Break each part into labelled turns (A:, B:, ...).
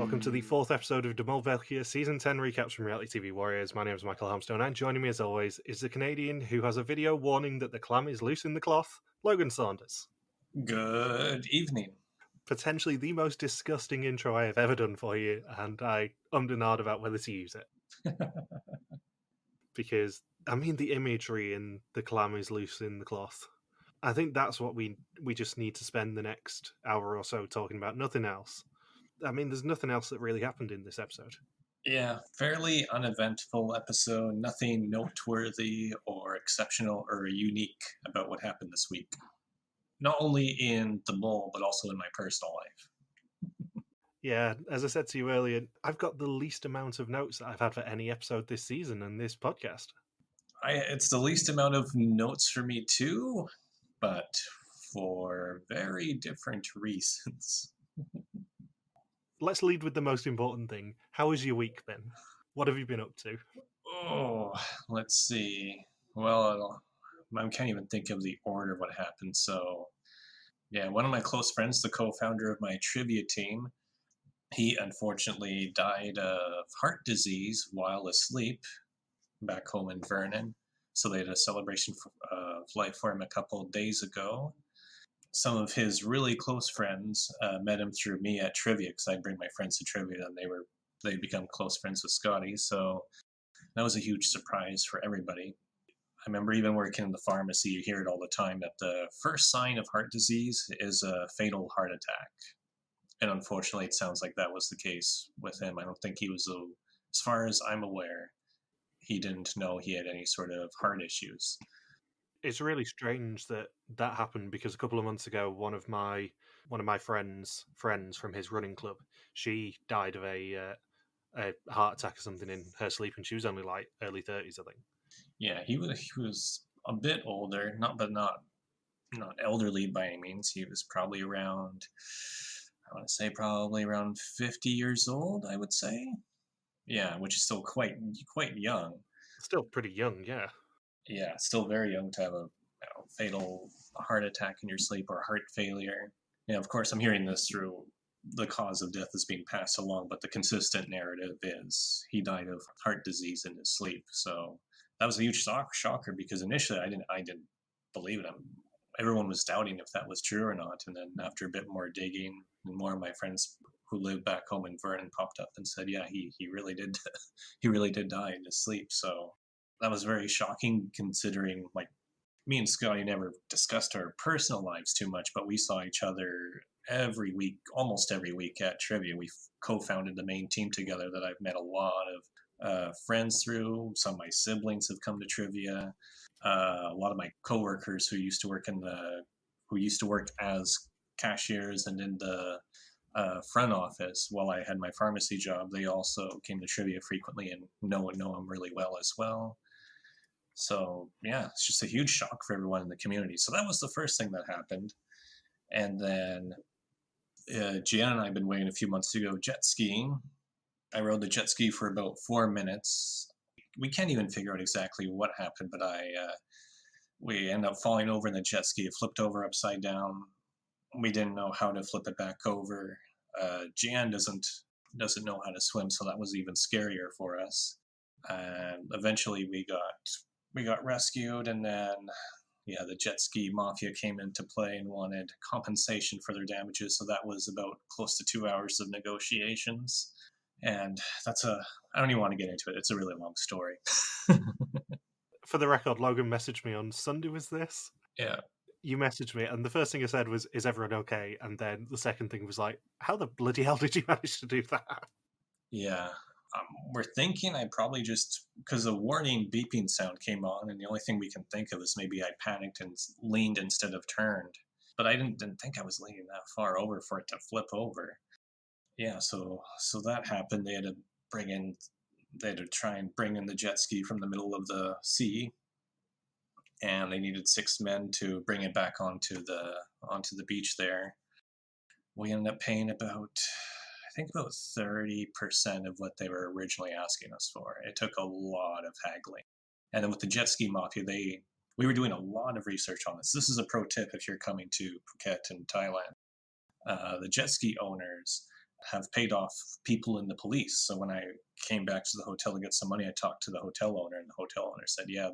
A: Welcome to the fourth episode of Mol België, Season 10 recaps from Reality TV Warriors. My name is Michael Hamstone, and joining me as always is the Canadian who has a video warning that the clam is loose in the cloth, Logan Saunders.
B: Good evening.
A: Potentially the most disgusting intro I have ever done for you, and I ummed and ahed about whether to use it. Because, I mean, the imagery in the clam is loose in the cloth. I think that's what we just need to spend the next hour or so talking about, nothing else. I mean, there's nothing else that really happened in this episode.
B: Yeah, fairly uneventful episode. Nothing noteworthy or exceptional or unique about what happened this week. Not only in the Mole, but also in my personal life.
A: Yeah, as I said to you earlier, I've got the least amount of notes that I've had for any episode this season and this podcast.
B: It's the least amount of notes for me too, but for very different reasons.
A: Let's lead with the most important thing. How has your week been? What have you been up to?
B: Oh, let's see. Well, I can't even think of the order of what happened. So, yeah, one of my close friends, the co-founder of my trivia team, he unfortunately died of heart disease while asleep back home in Vernon. So they had a celebration of life for him a couple of days ago. Some of his really close friends met him through me at trivia, because I'd bring my friends to trivia, and they'd become close friends with Scotty. So that was a huge surprise for everybody. I remember even working in the pharmacy, you hear it all the time, that the first sign of heart disease is a fatal heart attack. And unfortunately, it sounds like that was the case with him. I don't think he was, as far as I'm aware, he didn't know he had any sort of heart issues.
A: It's really strange that happened, because a couple of months ago, one of my friends from his running club, she died of a heart attack or something in her sleep, and she was only like early 30s, I think.
B: Yeah, he was a bit older, not elderly by any means. He was probably around, I want to say probably around 50 years old, I would say. Yeah, which is still quite young.
A: Still pretty young, yeah.
B: Yeah, still very young to have a fatal heart attack in your sleep or heart failure. Yeah, of course, I'm hearing this through the cause of death is being passed along, but the consistent narrative is he died of heart disease in his sleep. So that was a huge shocker, because initially I didn't believe it. Everyone was doubting if that was true or not, and then after a bit more digging, and more of my friends who lived back home in Vernon popped up and said, yeah, he really did he really did die in his sleep. So that was very shocking, considering, like, me and Scotty never discussed our personal lives too much, but we saw each other every week, almost every week at trivia. We co-founded the main team together that I've met a lot of friends through. Some of my siblings have come to trivia. A lot of my coworkers who used to work as cashiers and in the front office while I had my pharmacy job, they also came to trivia frequently and know him really well as well. So yeah, it's just a huge shock for everyone in the community. So that was the first thing that happened. And then Gianna and I have been waiting a few months to go jet skiing. I rode the jet ski for about 4 minutes. We can't even figure out exactly what happened, but we ended up falling over in the jet ski. It flipped over upside down. We didn't know how to flip it back over. Gian doesn't know how to swim, so that was even scarier for us. And eventually we got rescued, and then the jet ski mafia came into play and wanted compensation for their damages. So that was about close to 2 hours of negotiations. And I don't even want to get into it. It's a really long story.
A: For the record, Logan messaged me on Sunday, was this?
B: Yeah.
A: You messaged me, and the first thing I said was, is everyone okay? And then the second thing was like, how the bloody hell did you manage to do that?
B: Yeah. We're thinking I probably just, because a warning beeping sound came on, and the only thing we can think of is maybe I panicked and leaned instead of turned. But I didn't think I was leaning that far over for it to flip over. Yeah, so that happened. They had to try and bring in the jet ski from the middle of the sea, and they needed 6 men to bring it back onto the beach there. We ended up paying about 30% of what they were originally asking us for. It took a lot of haggling. And then with the jet ski mafia, we were doing a lot of research on this. This is a pro tip if you're coming to Phuket in Thailand. The jet ski owners have paid off people in the police. So when I came back to the hotel to get some money, I talked to the hotel owner, and the hotel owner said, yeah,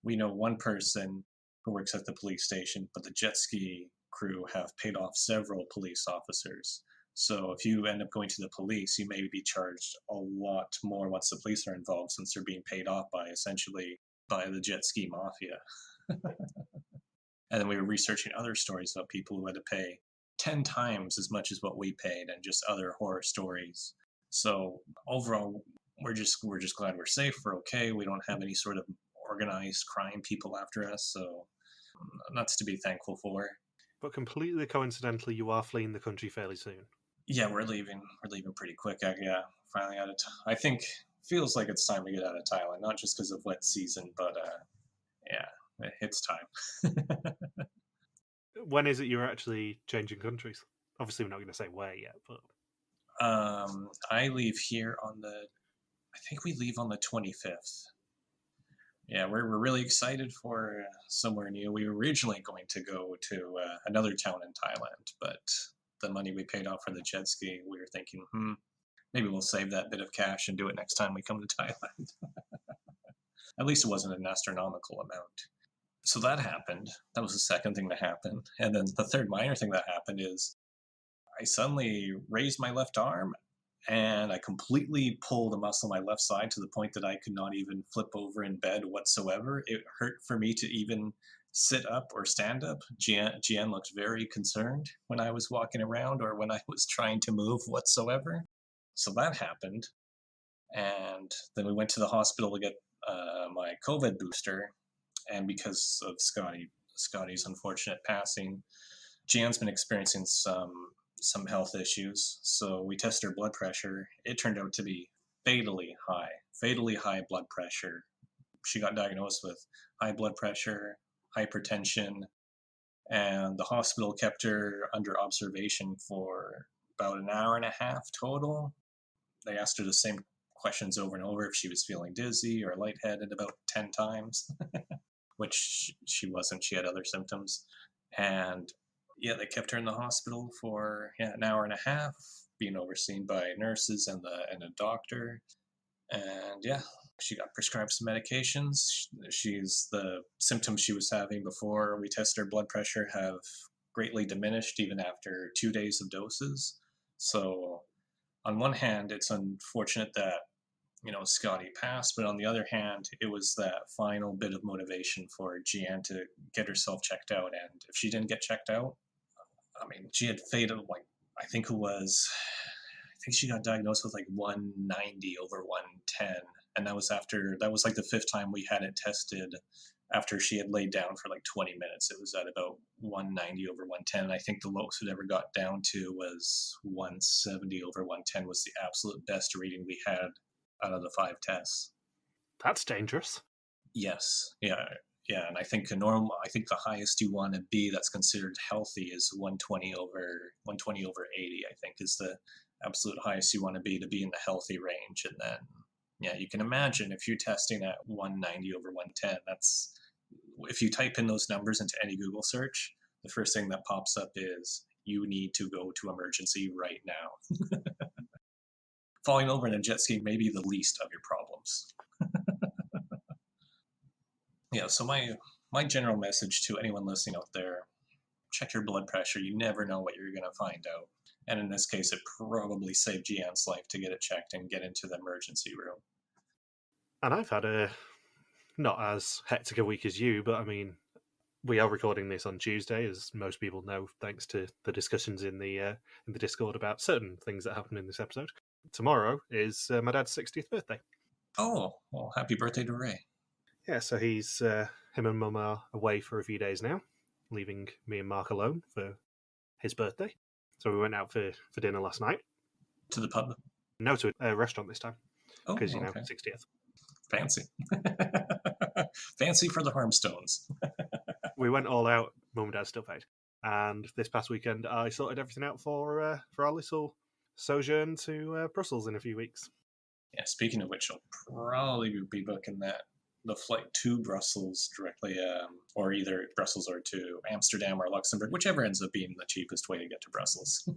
B: we know one person who works at the police station, but the jet ski crew have paid off several police officers. So if you end up going to the police, you may be charged a lot more once the police are involved, since they're being paid off essentially by the jet ski mafia. And then we were researching other stories about people who had to pay 10 times as much as what we paid, and just other horror stories. So overall, we're just glad we're safe. We're okay. We don't have any sort of organized crime people after us. So that's to be thankful for.
A: But completely coincidentally, you are fleeing the country fairly soon.
B: Yeah, we're leaving. We're leaving pretty quick. Yeah, finally out of I think feels like it's time to get out of Thailand, not just because of wet season, but yeah, it's time.
A: When is it you're actually changing countries? Obviously, we're not going to say where yet, but
B: I leave here I think we leave on the 25th. Yeah, we're really excited for somewhere new. We were originally going to go to another town in Thailand, but the money we paid off for the jet ski, we were thinking, maybe we'll save that bit of cash and do it next time we come to Thailand. At least it wasn't an astronomical amount. So that happened. That was the second thing to happen. And then the third minor thing that happened is I suddenly raised my left arm, and I completely pulled a muscle on my left side to the point that I could not even flip over in bed whatsoever. It hurt for me to even sit up or stand up. Gian looked very concerned when I was walking around or when I was trying to move whatsoever. So that happened. And then we went to the hospital to get my COVID booster. And because of Scotty's unfortunate passing, Gian's been experiencing some health issues. So we tested her blood pressure. It turned out to be fatally high blood pressure. She got diagnosed with high blood pressure, hypertension, and the hospital kept her under observation for about an hour and a half total. They asked her the same questions over and over, if she was feeling dizzy or lightheaded, about 10 times, which she wasn't. She had other symptoms. And yeah, they kept her in the hospital for an hour and a half, being overseen by nurses and a doctor. And yeah, she got prescribed some medications. The symptoms she was having before we tested her blood pressure have greatly diminished even after 2 days of doses. So on one hand, it's unfortunate that Scotty passed, but on the other hand, it was that final bit of motivation for Gian to get herself checked out. And if she didn't get checked out, I mean, she had fatal, I think she got diagnosed with 190 over 110. And that was like the fifth time we had it tested after she had laid down for 20 minutes. It was at about 190 over 110. And I think the lowest it ever got down to was 170 over 110 was the absolute best reading we had out of the 5 tests.
A: That's dangerous.
B: Yes. Yeah. And I think the highest you want to be that's considered healthy is 120 over 80, I think, is the absolute highest you want to be in the healthy range. And then, yeah, you can imagine if you're testing at 190 over 110, if you type in those numbers into any Google search, the first thing that pops up is you need to go to emergency right now. Falling over in a jet ski may be the least of your problems. Yeah, so my general message to anyone listening out there, check your blood pressure. You never know what you're going to find out. And in this case, it probably saved Gian's life to get it checked and get into the emergency room.
A: And I've had a not as hectic a week as you, but I mean, we are recording this on Tuesday, as most people know, thanks to the discussions in the Discord about certain things that happened in this episode. Tomorrow is my dad's 60th birthday.
B: Oh, well, happy birthday to Ray.
A: Yeah, so him and Mum are away for a few days now, leaving me and Mark alone for his birthday. So we went out for dinner last night.
B: To the pub?
A: No, to a restaurant this time. Because,
B: okay.
A: 60th.
B: Fancy. Fancy for the Harmstones.
A: We went all out. Mum and Dad still paid. And this past weekend, I sorted everything out for our little sojourn to Brussels in a few weeks.
B: Yeah, speaking of which, I'll probably be booking the flight to Brussels directly, or either Brussels or to Amsterdam or Luxembourg, whichever ends up being the cheapest way to get to Brussels.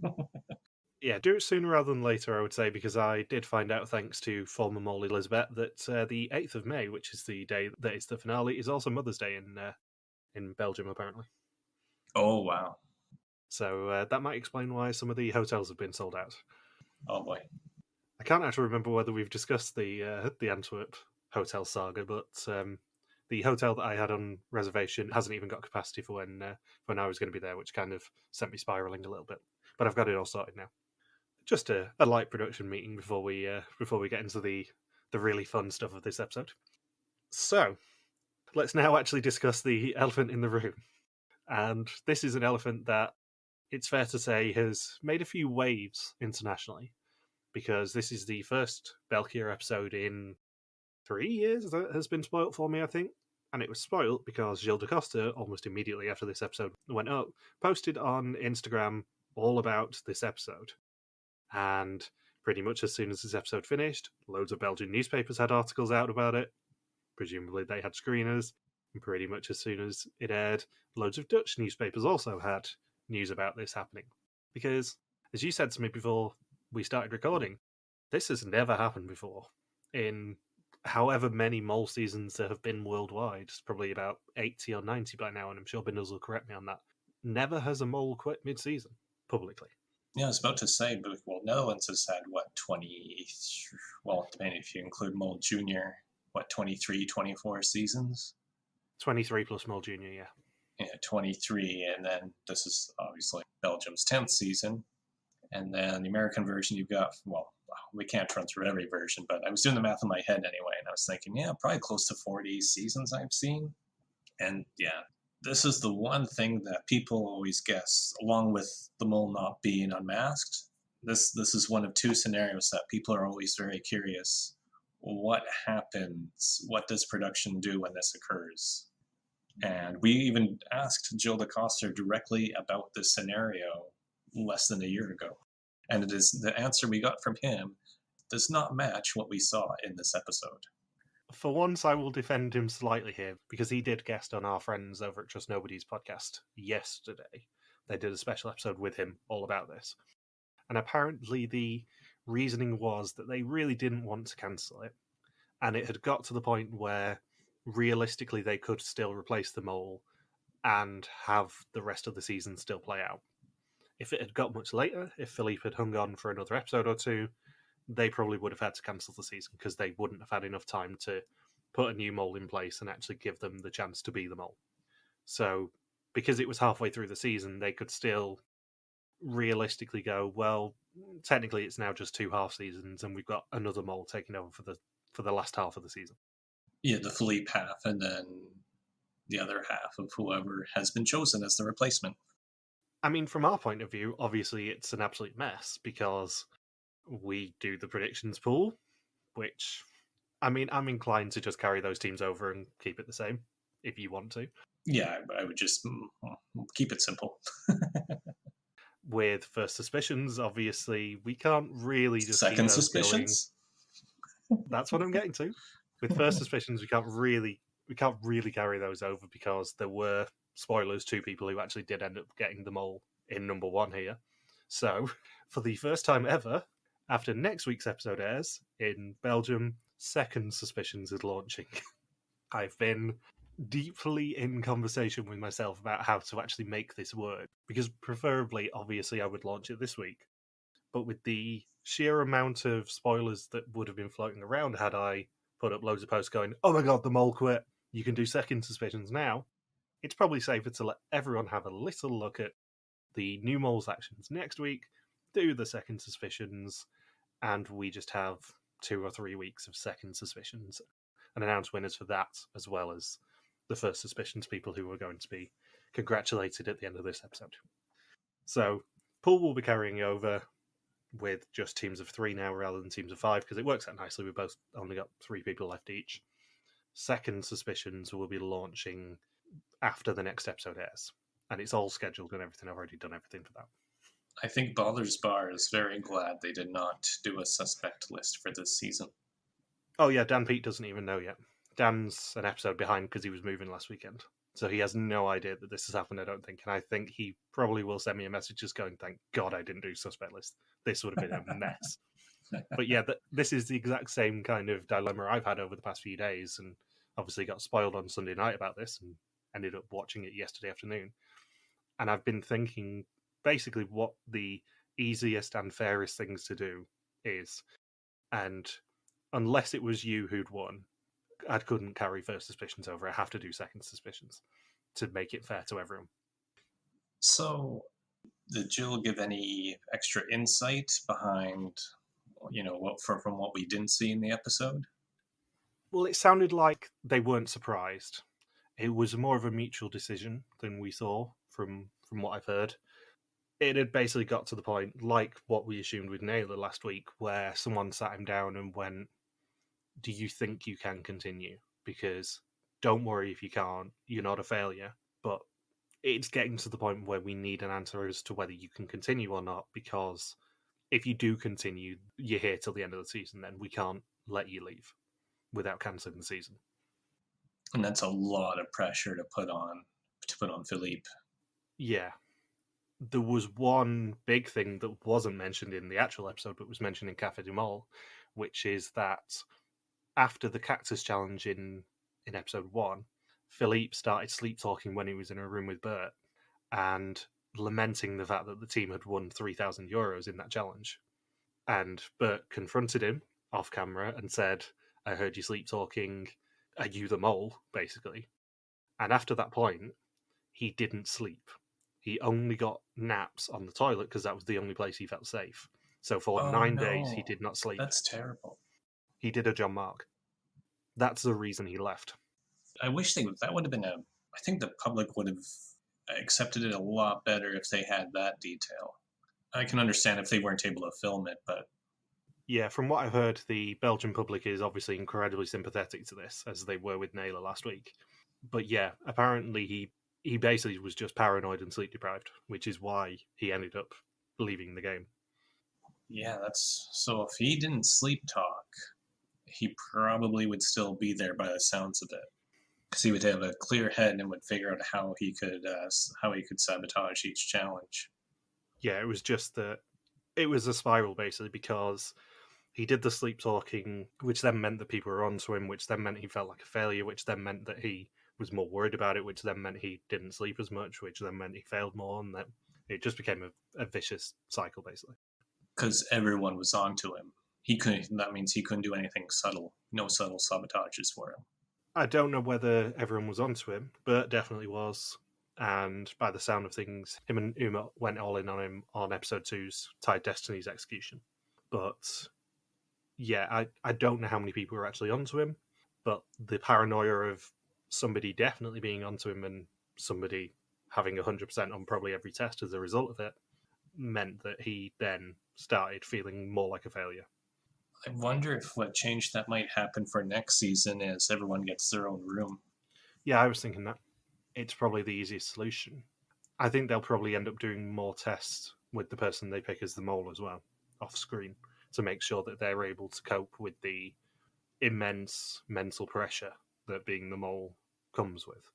A: Yeah, do it sooner rather than later, I would say, because I did find out, thanks to former Mole Elizabeth, that the 8th of May, which is the day that is the finale, is also Mother's Day in Belgium, apparently.
B: Oh, wow.
A: So that might explain why some of the hotels have been sold out.
B: Oh, boy.
A: I can't actually remember whether we've discussed the Antwerp hotel saga, but the hotel that I had on reservation hasn't even got capacity for when I was going to be there, which kind of sent me spiraling a little bit. But I've got it all sorted now. Just a light production meeting before we get into the really fun stuff of this episode. So let's now actually discuss the elephant in the room. And this is an elephant that it's fair to say has made a few waves internationally, because this is the first België episode in 3 years that has been spoilt for me, I think. And it was spoilt because Gilles de Costa, almost immediately after this episode went up, posted on Instagram all about this episode. And pretty much as soon as this episode finished, loads of Belgian newspapers had articles out about it. Presumably they had screeners. And pretty much as soon as it aired, loads of Dutch newspapers also had news about this happening. Because, as you said to me before we started recording, this has never happened before. In however many mole seasons there have been worldwide, it's probably about 80 or 90 by now, and I'm sure Bindles will correct me on that. Never has a mole quit mid-season, publicly.
B: Yeah, I was about to say, but well, Netherlands has had, 20, well, depending if you include Mole Jr., 23, 24 seasons?
A: 23 plus Mole Jr., yeah.
B: Yeah, 23, and then this is obviously Belgium's 10th season. And then the American version, you've got, well, we can't run through every version, but I was doing the math in my head anyway, and I was thinking, yeah, probably close to 40 seasons I've seen. And yeah, this is the one thing that people always guess, along with the mole not being unmasked. This is one of two scenarios that people are always very curious. What happens? What does production do when this occurs? And we even asked Gilles de Costa directly about this scenario less than a year ago. And it is the answer we got from him does not match what we saw in this episode.
A: For once, I will defend him slightly here, because he did guest on our friends over at Trust Nobody's podcast yesterday. They did a special episode with him all about this. And apparently the reasoning was that they really didn't want to cancel it. And it had got to the point where realistically they could still replace the mole and have the rest of the season still play out. If it had got much later, if Philippe had hung on for another episode or two, they probably would have had to cancel the season, because they wouldn't have had enough time to put a new mole in place and actually give them the chance to be the mole. So, because it was halfway through the season, they could still realistically go, well, technically it's now just 2 half seasons, and we've got another mole taking over for the last half of the season.
B: Yeah, the Philippe half, and then the other half of whoever has been chosen as the replacement.
A: I mean, from our point of view, obviously it's an absolute mess, because we do the predictions pool, which, I mean, I'm inclined to just carry those teams over and keep it the same, if you want to.
B: Yeah, I would just keep it simple.
A: With First Suspicions, obviously, we can't really just
B: Second
A: keep those
B: Suspicions?
A: going. That's what I'm getting to. With First Suspicions, we can't really carry those over, because there were, spoilers, 2 people who actually did end up getting the mole in number 1 here. So, for the first time ever, after next week's episode airs, in Belgium, Second Suspicions is launching. I've been deeply in conversation with myself about how to actually make this work, because preferably, obviously, I would launch it this week. But with the sheer amount of spoilers that would have been floating around had I put up loads of posts going, oh my god, the mole quit, you can do Second Suspicions now, it's probably safer to let everyone have a little look at the new mole's actions next week, do the Second Suspicions, and we just have 2 or 3 weeks of Second Suspicions and announce winners for that, as well as the First Suspicions people who are going to be congratulated at the end of this episode. So, pool will be carrying over with just teams of 3 now rather than teams of 5, because it works out nicely. We've both only got 3 people left each. Second Suspicions will be launching after the next episode airs, and it's all scheduled and everything. I've already done everything for that.
B: I think Balder's Bar is very glad they did not do a suspect list for this season.
A: Oh yeah, Dan Pete doesn't even know yet. Dan's an episode behind because he was moving last weekend. So he has no idea that this has happened, I don't think. And I think he probably will send me a message just going, thank God I didn't do suspect list. This would have been a mess. But yeah, this is the exact same kind of dilemma I've had over the past few days, and obviously got spoiled on Sunday night about this and ended up watching it yesterday afternoon. And I've been thinking basically what the easiest and fairest things to do is. And unless it was you who'd won, I couldn't carry first suspicions over. I have to do second suspicions to make it fair to everyone.
B: So, did Jill give any extra insight behind, from what we didn't see in the episode?
A: Well, it sounded like they weren't surprised. It was more of a mutual decision than we saw from what I've heard. It had basically got to the point, like what we assumed with Naylor last week, where someone sat him down and went, do you think you can continue? Because don't worry if you can't, you're not a failure. But it's getting to the point where we need an answer as to whether you can continue or not, because if you do continue, you're here till the end of the season, then we can't let you leave without cancelling the season.
B: And that's a lot of pressure to put on Philippe.
A: Yeah. There was one big thing that wasn't mentioned in the actual episode, but was mentioned in Café du Mole, which is that after the cactus challenge in episode 1, Philippe started sleep talking when he was in a room with Bert and lamenting the fact that the team had won €3,000 in that challenge. And Bert confronted him off camera and said, I heard you sleep talking. Are you the mole? Basically. And after that point, he didn't sleep. He only got naps on the toilet because that was the only place he felt safe. So for 9 days, he did not sleep.
B: That's terrible.
A: He did a John Mark. That's the reason he left.
B: I wish that would have been I think the public would have accepted it a lot better if they had that detail. I can understand if they weren't able to film it, but
A: yeah, from what I've heard, the Belgian public is obviously incredibly sympathetic to this, as they were with Naylor last week. But yeah, apparently he basically was just paranoid and sleep deprived, which is why he ended up leaving the game.
B: Yeah, that's so. If he didn't sleep talk, he probably would still be there by the sounds of it, because he would have a clear head and would figure out how he could sabotage each challenge.
A: Yeah, it was just that it was a spiral basically because he did the sleep talking, which then meant that people were onto him, which then meant he felt like a failure, which then meant that he was more worried about it, which then meant he didn't sleep as much, which then meant he failed more, and that it just became a vicious cycle basically.
B: Because everyone was onto him. He couldn't. That means he couldn't do anything subtle. No subtle sabotages for him.
A: I don't know whether everyone was onto him, but definitely was. And by the sound of things, him and Uma went all in on him on episode 2's Tied Destiny's execution. But yeah, I don't know how many people were actually onto him, but the paranoia of somebody definitely being onto him and somebody having 100% on probably every test as a result of it meant that he then started feeling more like a failure.
B: I wonder if what change that might happen for next season is everyone gets their own room.
A: Yeah, I was thinking that. It's probably the easiest solution. I think they'll probably end up doing more tests with the person they pick as the mole as well, off screen, to make sure that they're able to cope with the immense mental pressure that being the mole comes with.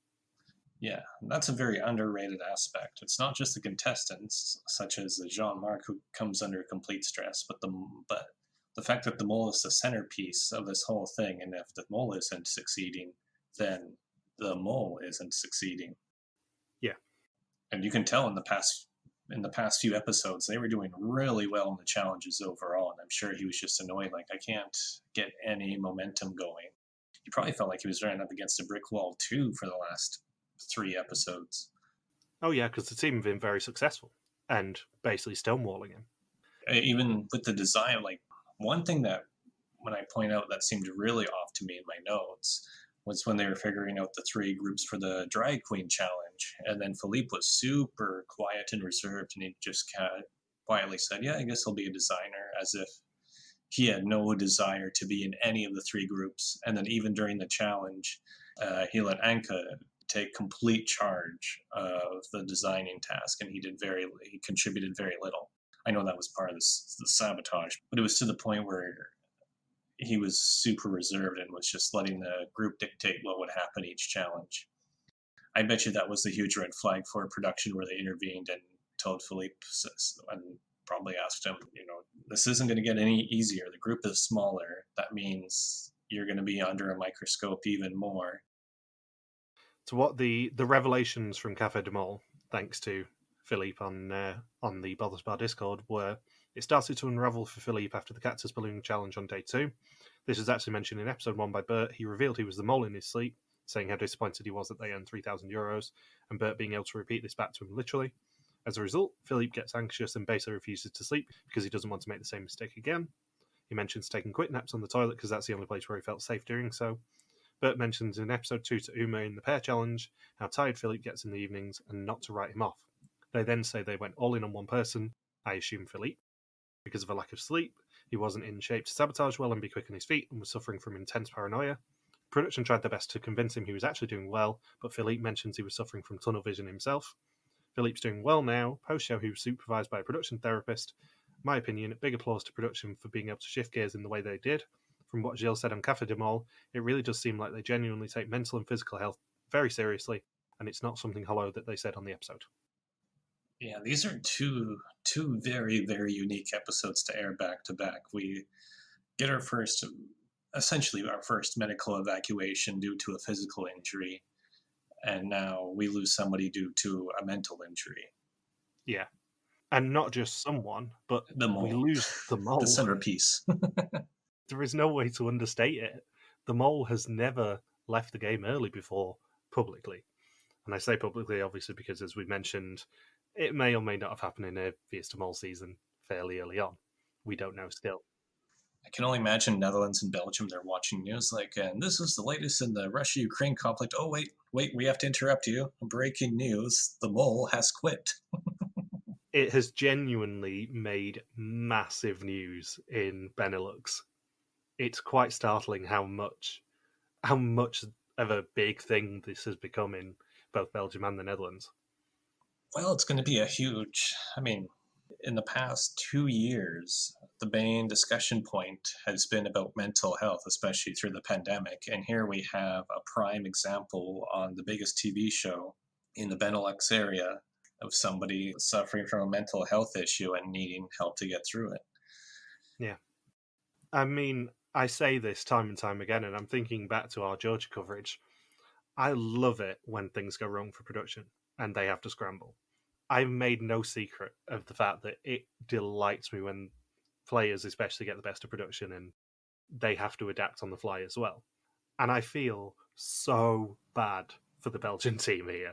B: Yeah, that's a very underrated aspect. It's not just the contestants, such as Jean-Marc, who comes under complete stress, but the fact that the mole is the centerpiece of this whole thing, and if the mole isn't succeeding, then the mole isn't succeeding.
A: Yeah.
B: And you can tell in the past few episodes, they were doing really well in the challenges overall, and I'm sure he was just annoyed, like, I can't get any momentum going. He probably felt like he was running up against a brick wall too for the last 3 episodes.
A: Oh yeah, because the team have been very successful and basically stonewalling him.
B: Even with the design, like, one thing that when I point out that seemed really off to me in my notes was when they were figuring out the 3 groups for the drag queen challenge, and then Philippe was super quiet and reserved, and he just quietly said, yeah, I guess he'll be a designer, as if he had no desire to be in any of the 3 groups. And then even during the challenge, he let Anka take complete charge of the designing task, and he contributed very little. I know that was part of the sabotage, but it was to the point where he was super reserved and was just letting the group dictate what would happen each challenge. I bet you that was the huge red flag for production where they intervened and told Philippe and probably asked him, this isn't going to get any easier. The group is smaller. That means you're going to be under a microscope even more.
A: So what the revelations from Café de Mole, thanks to Philippe on the Bothers Bar Discord, were it started to unravel for Philippe after the Cactus Balloon Challenge on day 2. This was actually mentioned in episode 1 by Bert. He revealed he was the mole in his sleep, saying how disappointed he was that they earned €3,000, and Bert being able to repeat this back to him literally. As a result, Philippe gets anxious and basically refuses to sleep because he doesn't want to make the same mistake again. He mentions taking quick naps on the toilet because that's the only place where he felt safe doing so. Bert mentions in episode 2 to Uma in the pair challenge how tired Philippe gets in the evenings and not to write him off. They then say they went all in on one person, I assume Philippe. Because of a lack of sleep, he wasn't in shape to sabotage well and be quick on his feet and was suffering from intense paranoia. Production tried their best to convince him he was actually doing well, but Philippe mentions he was suffering from tunnel vision himself. Philippe's doing well now. Post-show, he was supervised by a production therapist. My opinion, big applause to production for being able to shift gears in the way they did. From what Gilles said on Café de Mole, it really does seem like they genuinely take mental and physical health very seriously, and it's not something hollow that they said on the episode.
B: Yeah, these are two very, very unique episodes to air back to back. We get essentially our first medical evacuation due to a physical injury, and now we lose somebody due to a mental injury.
A: Yeah. And not just someone, but
B: The mole.
A: we lose the mole.
B: The centerpiece.
A: There is no way to understate it. The mole has never left the game early before publicly. And I say publicly, obviously, because as we mentioned, it may or may not have happened in a Fiesta Mole season fairly early on. We don't know still.
B: I can only imagine Netherlands and Belgium, they're watching news like, and this is the latest in the Russia-Ukraine conflict. Oh, wait, we have to interrupt you. Breaking news, the mole has quit.
A: It has genuinely made massive news in Benelux. It's quite startling how much of a big thing this has become in both Belgium and the Netherlands.
B: Well, it's going to be in the past 2 years, the main discussion point has been about mental health, especially through the pandemic. And here we have a prime example on the biggest TV show in the Benelux area of somebody suffering from a mental health issue and needing help to get through it.
A: Yeah. I mean, I say this time and time again, and I'm thinking back to our Georgia coverage. I love it when things go wrong for production and they have to scramble. I've made no secret of the fact that it delights me when players especially get the best of production and they have to adapt on the fly as well. And I feel so bad for the Belgian team here.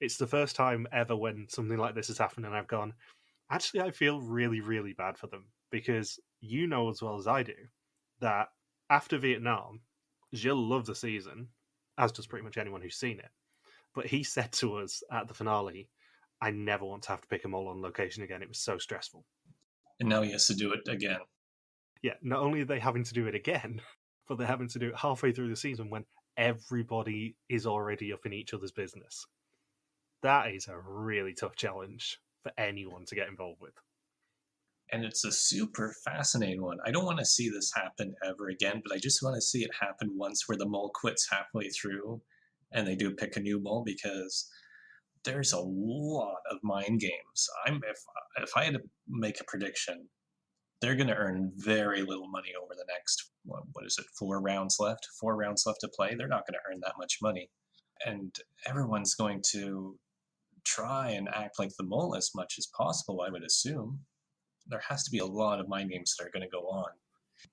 A: It's the first time ever when something like this has happened and I've gone, actually, I feel really, really bad for them because you know as well as I do that after Vietnam, Gilles loved the season, as does pretty much anyone who's seen it. But he said to us at the finale, I never want to have to pick a mole on location again. It was so stressful.
B: And now he has to do it again.
A: Yeah, not only are they having to do it again, but they're having to do it halfway through the season when everybody is already up in each other's business. That is a really tough challenge for anyone to get involved with.
B: And it's a super fascinating one. I don't want to see this happen ever again, but I just want to see it happen once where the mole quits halfway through and they do pick a new mole, because there's a lot of mind games. If I had to make a prediction, they're going to earn very little money over the next, what is it, 4 rounds left? 4 rounds left to play. They're not going to earn that much money. And everyone's going to try and act like the mole as much as possible, I would assume. There has to be a lot of mind games that are going to go on.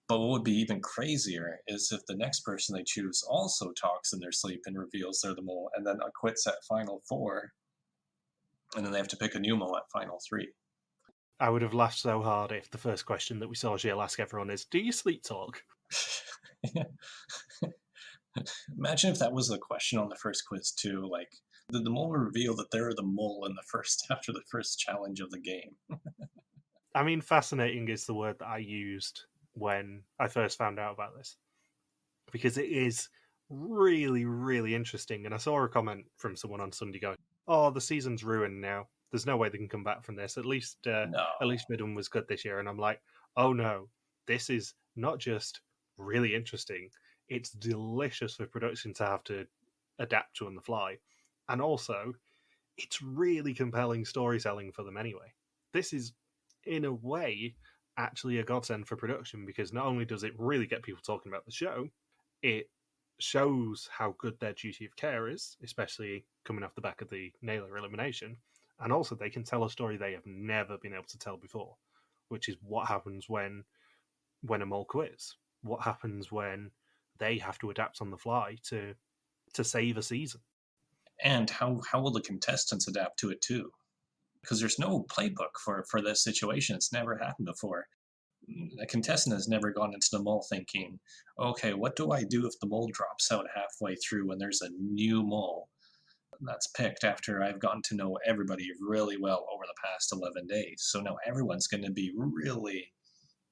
B: But what would be even crazier is if the next person they choose also talks in their sleep and reveals they're the mole, and then quits at final 4, and then they have to pick a new mole at final 3.
A: I would have laughed so hard if the first question that we saw Gilles ask everyone is, do you sleep talk?
B: Imagine if that was the question on the first quiz too. Like, did the mole reveal that they're the mole in the first after the first challenge of the game?
A: I mean, fascinating is the word that I used when I first found out about this, because it is really, really interesting. And I saw a comment from someone on Sunday going, "Oh, the season's ruined now. There's no way they can come back from this. At least Midden was good this year." And I'm like, "Oh no, this is not just really interesting. It's delicious for production to have to adapt to on the fly." And also, it's really compelling storytelling for them anyway. This is, in a way, actually a godsend for production because not only does it really get people talking about the show, it shows how good their duty of care is, especially coming off the back of the Naylor elimination. And also, they can tell a story they have never been able to tell before, which is what happens when a mole quits. What happens when they have to adapt on the fly to save a season.
B: And how will the contestants adapt to it too? Because there's no playbook for this situation. It's never happened before. A contestant has never gone into the mole thinking, okay, what do I do if the mole drops out halfway through when there's a new mole that's picked after I've gotten to know everybody really well over the past 11 days? So now everyone's going to be really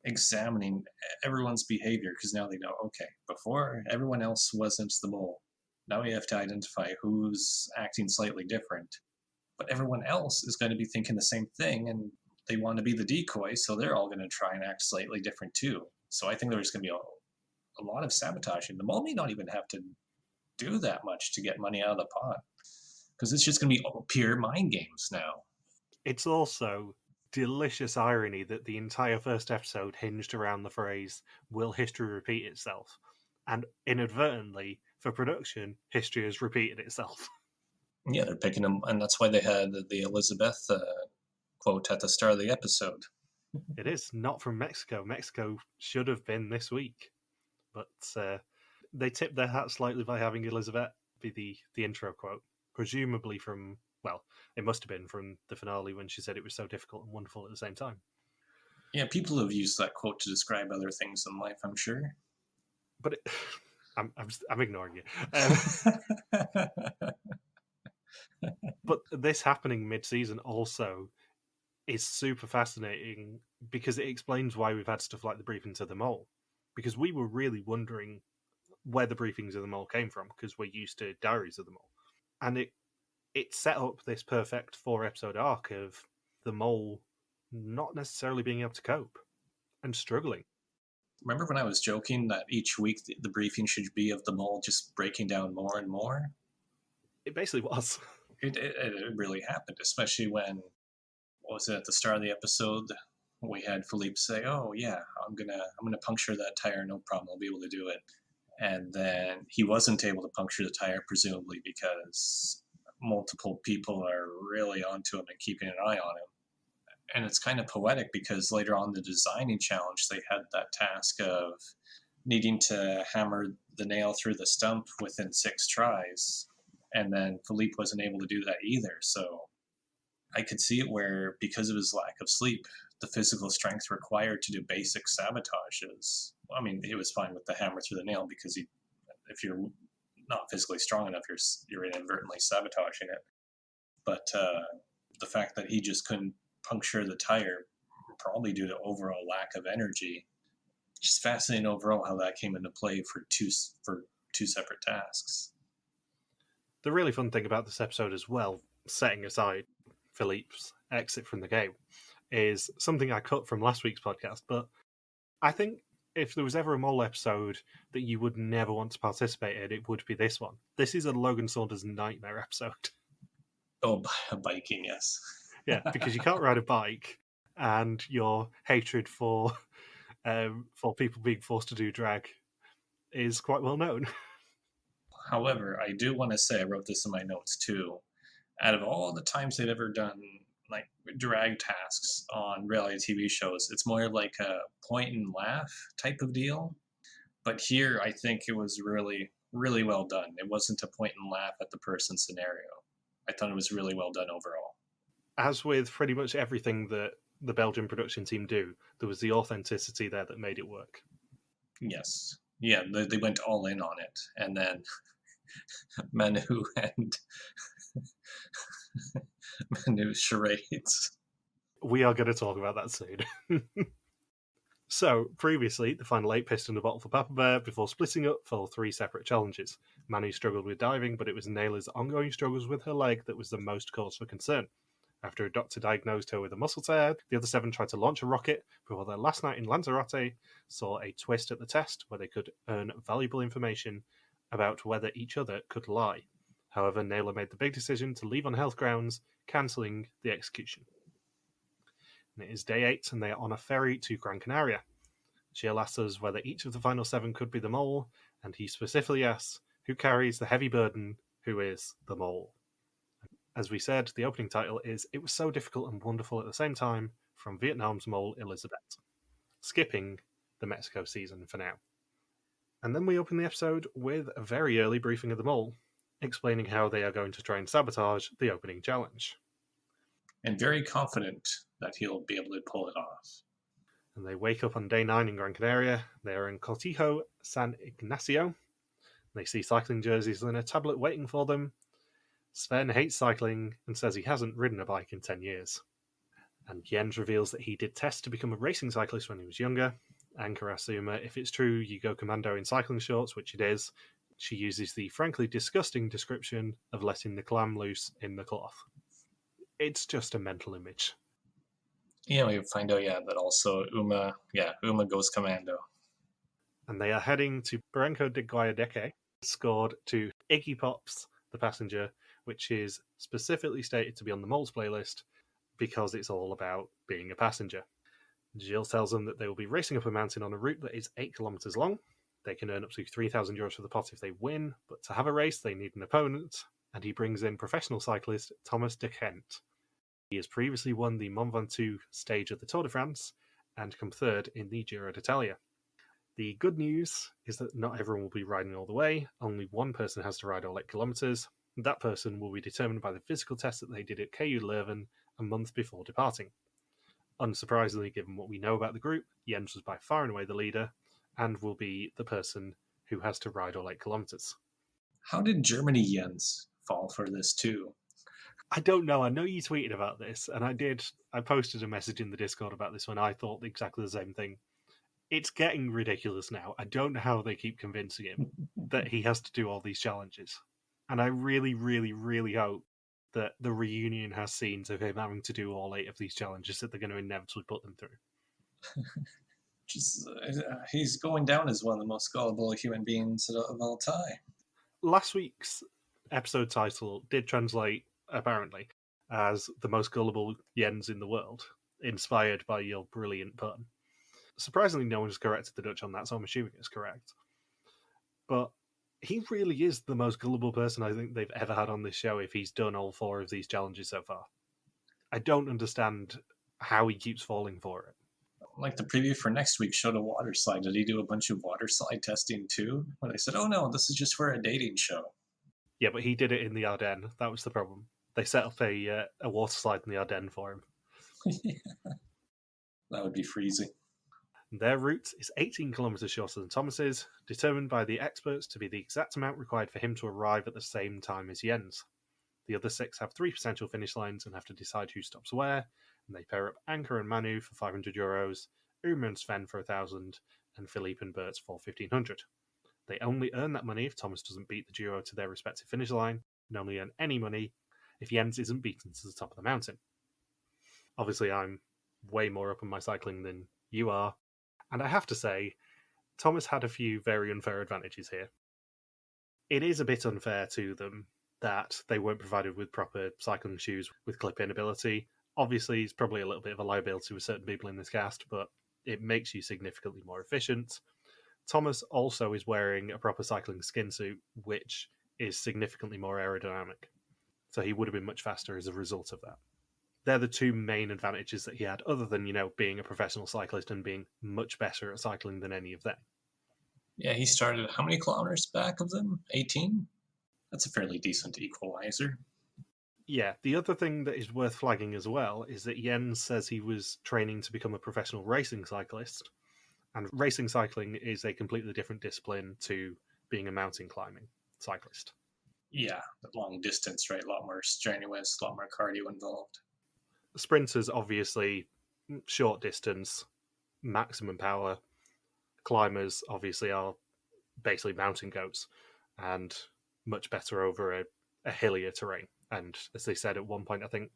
B: examining everyone's behavior because now they know, okay, before everyone else wasn't the mole. Now we have to identify who's acting slightly different. But everyone else is going to be thinking the same thing, and they want to be the decoy, so they're all going to try and act slightly different too. So I think there's going to be a lot of sabotaging. The mole may not even have to do that much to get money out of the pot, because it's just going to be pure mind games now.
A: It's also delicious irony that the entire first episode hinged around the phrase, will history repeat itself? And inadvertently, for production, history has repeated itself.
B: Yeah, they're picking them, and that's why they had the Elizabeth quote at the start of the episode.
A: It is not from Mexico. Mexico should have been this week, but they tipped their hat slightly by having Elizabeth be the intro quote, presumably from, well, it must have been from the finale when she said it was so difficult and wonderful at the same time.
B: Yeah, people have used that quote to describe other things in life, I'm sure.
A: But I'm ignoring you. But this happening mid-season also is super fascinating because it explains why we've had stuff like the briefing to the mole. Because we were really wondering where the briefings of the mole came from because we're used to diaries of the mole. And it set up this perfect 4-episode arc of the mole not necessarily being able to cope and struggling.
B: Remember when I was joking that each week the briefing should be of the mole just breaking down more and more?
A: It basically was.
B: It really happened, especially when, what was it, at the start of the episode, we had Philippe say, oh yeah, I'm gonna puncture that tire, no problem, I'll be able to do it. And then he wasn't able to puncture the tire, presumably because multiple people are really onto him and keeping an eye on him. And it's kind of poetic because later on the designing challenge, they had that task of needing to hammer the nail through the stump within 6 tries. And then Philippe wasn't able to do that either. So I could see it where, because of his lack of sleep, the physical strength required to do basic sabotages. I mean, he was fine with the hammer through the nail because if you're not physically strong enough, you're inadvertently sabotaging it. But the fact that he just couldn't puncture the tire, probably due to overall lack of energy. Just fascinating overall how that came into play for two separate tasks.
A: The really fun thing about this episode as well, setting aside Philippe's exit from the game, is something I cut from last week's podcast, but I think if there was ever a mole episode that you would never want to participate in, it would be this one. This is a Logan Saunders nightmare episode.
B: Oh, biking, yes.
A: Yeah, because you can't ride a bike, and your hatred for people being forced to do drag is quite well known.
B: However, I do want to say, I wrote this in my notes too, out of all the times they've ever done like drag tasks on reality TV shows, it's more like a point and laugh type of deal. But here, I think it was really, really well done. It wasn't a point and laugh at the person scenario. I thought it was really well done overall.
A: As with pretty much everything that the Belgian production team do, there was the authenticity there that made it work.
B: Yes. Yeah, they went all in on it. And then Manu and Manu's charades.
A: We are going to talk about that soon. So, previously, the final 8 pissed in a bottle for Papa Bear before splitting up for 3 separate challenges. Manu struggled with diving, but it was Naylor's ongoing struggles with her leg that was the most cause for concern. After a doctor diagnosed her with a muscle tear, the other 7 tried to launch a rocket before their last night in Lanzarote saw a twist at the test where they could earn valuable information about whether each other could lie. However, Naylor made the big decision to leave on health grounds, cancelling the execution. And it is day 8, and they are on a ferry to Gran Canaria. Gilles asks us whether each of the final 7 could be the mole, and he specifically asks who carries the heavy burden, who is the mole. As we said, the opening title is It Was So Difficult and Wonderful at the Same Time, from Vietnam's Mole Elizabeth, skipping the Mexico season for now. And then we open the episode with a very early briefing of the mole, explaining how they are going to try and sabotage the opening challenge.
B: And very confident that he'll be able to pull it off.
A: And they wake up on day 9 in Gran Canaria. They are in Cortijo San Ignacio. They see cycling jerseys and a tablet waiting for them. Sven hates cycling and says he hasn't ridden a bike in 10 years. And Jens reveals that he did test to become a racing cyclist when he was younger. Anka asks Uma if it's true you go commando in cycling shorts, which it is. She uses the frankly disgusting description of letting the clam loose in the cloth. It's just a mental image.
B: Yeah, we find out, that also Uma goes commando.
A: And they are heading to Barranco de Guayadeque, scored to Iggy Pop's The Passenger, which is specifically stated to be on the Moles playlist because it's all about being a passenger. Gilles tells them that they will be racing up a mountain on a route that is 8 kilometres long. They can earn up to €3,000 for the pot if they win, but to have a race they need an opponent, and he brings in professional cyclist Thomas de Gendt. He has previously won the Mont Ventoux stage of the Tour de France and come third in the Giro d'Italia. The good news is that not everyone will be riding all the way. Only one person has to ride all 8 kilometres. That person will be determined by the physical test that they did at KU Leuven a month before departing. Unsurprisingly, given what we know about the group, Jens was by far and away the leader and will be the person who has to ride all 8 kilometres.
B: How did Germany Jens fall for this too?
A: I don't know. I know you tweeted about this, and I posted a message in the Discord about this when I thought exactly the same thing. It's getting ridiculous now. I don't know how they keep convincing him that he has to do all these challenges. And I really, really, really hope that the reunion has scenes of him having to do all 8 of these challenges that they're going to inevitably put them through.
B: He's going down as one of the most gullible human beings of all time.
A: Last week's episode title did translate, apparently, as the most gullible Jens in the world, inspired by your brilliant pun. Surprisingly, no one has corrected the Dutch on that, so I'm assuming it's correct. But he really is the most gullible person I think they've ever had on this show if he's done all 4 of these challenges so far. I don't understand how he keeps falling for it.
B: Like the preview for next week showed a water slide. Did he do a bunch of water slide testing too? When they said, oh no, this is just for a dating show.
A: Yeah, but he did it in the Ardennes. That was the problem. They set up a water slide in the Ardennes for him.
B: Yeah. That would be freezing.
A: Their route is 18 kilometres shorter than Thomas's, determined by the experts to be the exact amount required for him to arrive at the same time as Jens. The other 6 have 3 potential finish lines and have to decide who stops where, and they pair up Anka and Manu for €500, Uma and Sven for 1,000, and Philippe and Bert for 1,500. They only earn that money if Thomas doesn't beat the duo to their respective finish line, and only earn any money if Jens isn't beaten to the top of the mountain. Obviously, I'm way more up on my cycling than you are, and I have to say, Thomas had a few very unfair advantages here. It is a bit unfair to them that they weren't provided with proper cycling shoes with clip-in ability. Obviously, it's probably a little bit of a liability with certain people in this cast, but it makes you significantly more efficient. Thomas also is wearing a proper cycling skin suit, which is significantly more aerodynamic. So he would have been much faster as a result of that. They're the 2 main advantages that he had, other than, being a professional cyclist and being much better at cycling than any of them.
B: Yeah, he started how many kilometers back of them? 18? That's a fairly decent equalizer.
A: Yeah, the other thing that is worth flagging as well is that Jens says he was training to become a professional racing cyclist, and racing cycling is a completely different discipline to being a mountain climbing cyclist.
B: Yeah, long distance, right? A lot more strenuous, a lot more cardio involved.
A: Sprinters, obviously, short distance, maximum power. Climbers, obviously, are basically mountain goats and much better over a hillier terrain. And as they said at one point, I think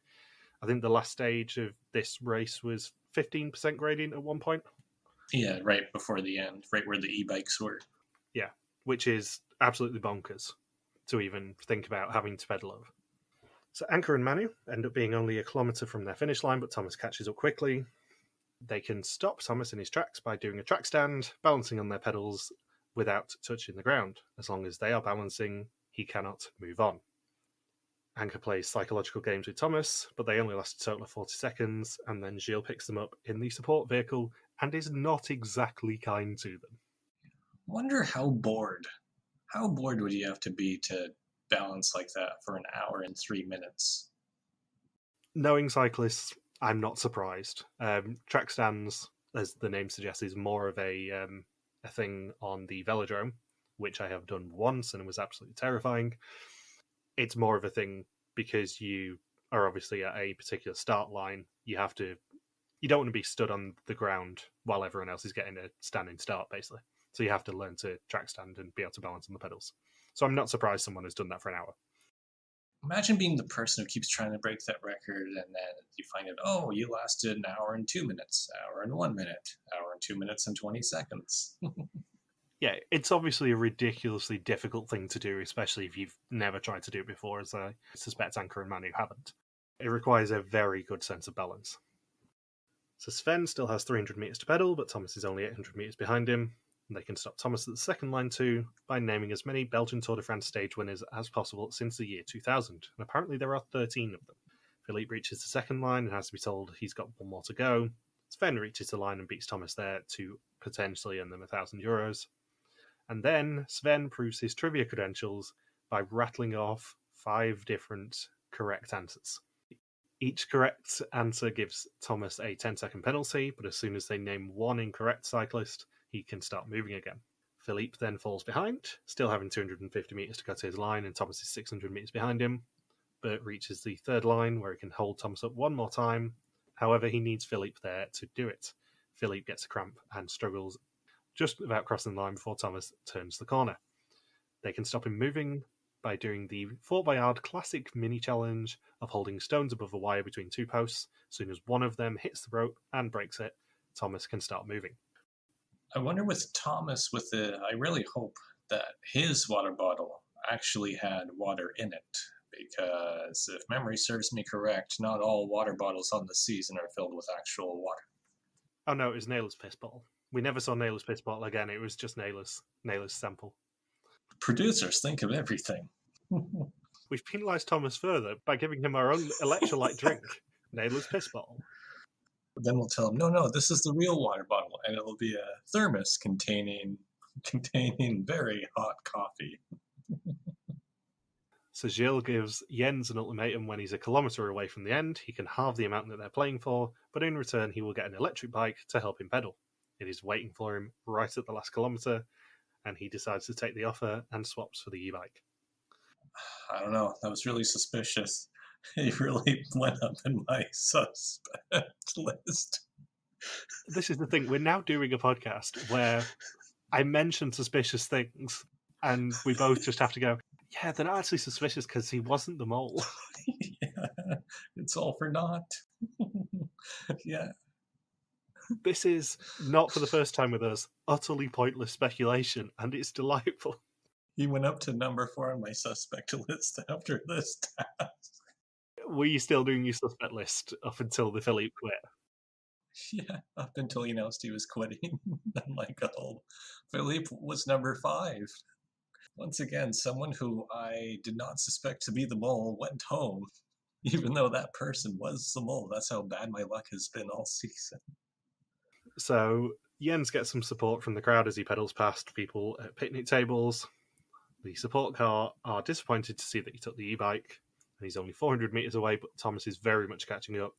A: the last stage of this race was 15% gradient at one point.
B: Yeah, right before the end, right where the e-bikes were.
A: Yeah, which is absolutely bonkers to even think about having to pedal over. So Anchor and Manu end up being only a kilometre from their finish line, but Thomas catches up quickly. They can stop Thomas in his tracks by doing a track stand, balancing on their pedals without touching the ground. As long as they are balancing, he cannot move on. Anchor plays psychological games with Thomas, but they only last a total of 40 seconds, and then Gilles picks them up in the support vehicle and is not exactly kind to them.
B: Wonder how bored would you have to be to balance like that for an hour and 3 minutes?
A: Knowing cyclists, I'm not surprised. Track stands, as the name suggests, is more of a thing on the velodrome, which I have done once and was absolutely terrifying. It's more of a thing because you are obviously at a particular start line. You don't want to be stood on the ground while everyone else is getting a standing start, basically. So you have to learn to track stand and be able to balance on the pedals. So I'm not surprised someone has done that for an hour.
B: Imagine being the person who keeps trying to break that record, and then you find out, oh, you lasted an hour and 2 minutes, hour and 1 minute, hour and 2 minutes and 20 seconds.
A: Yeah, it's obviously a ridiculously difficult thing to do, especially if you've never tried to do it before, as I suspect Anchor and Manu haven't. It requires a very good sense of balance. So Sven still has 300 metres to pedal, but Thomas is only 800 metres behind him. And they can stop Thomas at the second line too by naming as many Belgian Tour de France stage winners as possible since the year 2000. And apparently there are 13 of them. Philippe reaches the second line and has to be told he's got one more to go. Sven reaches the line and beats Thomas there to potentially earn them €1,000. And then Sven proves his trivia credentials by rattling off 5 different correct answers. Each correct answer gives Thomas a 10-second penalty, but as soon as they name one incorrect cyclist, he can start moving again. Philippe then falls behind, still having 250 metres to go to his line, and Thomas is 600 metres behind him, but reaches the third line where he can hold Thomas up one more time. However, he needs Philippe there to do it. Philippe gets a cramp and struggles just about crossing the line before Thomas turns the corner. They can stop him moving by doing the 4x classic mini challenge of holding stones above a wire between 2 posts. As soon as one of them hits the rope and breaks it, Thomas can start moving.
B: I wonder with Thomas, I really hope that his water bottle actually had water in it, because if memory serves me correct, not all water bottles on the season are filled with actual water.
A: Oh no, it was Naylor's piss bottle. We never saw Naylor's piss bottle again. It was just Naylor's sample.
B: Producers think of everything.
A: We've penalised Thomas further by giving him our own electrolyte drink, Naylor's piss bottle.
B: Then we'll tell him, no, this is the real water bottle, and it'll be a thermos containing very hot coffee.
A: So Gilles gives Jens an ultimatum when he's a kilometre away from the end. He can halve the amount that they're playing for, but in return he will get an electric bike to help him pedal. It is waiting for him right at the last kilometre, and he decides to take the offer and swaps for the e-bike.
B: I don't know. That was really suspicious. He really went up in my suspect list.
A: This is the thing. We're now doing a podcast where I mention suspicious things, and we both just have to go, yeah, they're not actually suspicious because he wasn't the mole.
B: Yeah, it's all for naught. Yeah.
A: This is, not for the first time with us, utterly pointless speculation, and it's delightful.
B: He went up to number 4 on my suspect list after this task.
A: Were you still doing your suspect list up until the Philippe quit?
B: Yeah, up until he announced he was quitting. I'm like, oh, Philippe was number 5. Once again, someone who I did not suspect to be the mole went home, even though that person was the mole. That's how bad my luck has been all season.
A: So Jens gets some support from the crowd as he pedals past people at picnic tables. The support car are disappointed to see that he took the e-bike, and he's only 400 metres away, but Thomas is very much catching up.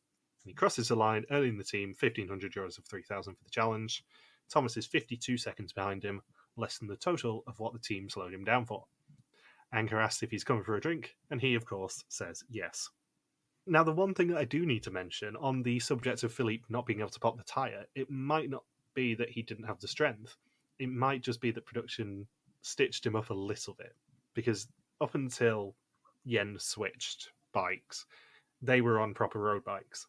A: And he crosses the line, earning the team €1,500 of 3,000 for the challenge. Thomas is 52 seconds behind him, less than the total of what the team slowed him down for. Anchor asks if he's coming for a drink, and he, of course, says yes. Now, the one thing that I do need to mention on the subject of Philippe not being able to pop the tyre, it might not be that he didn't have the strength. It might just be that production stitched him up a little bit, because up until Jens switched bikes, they were on proper road bikes.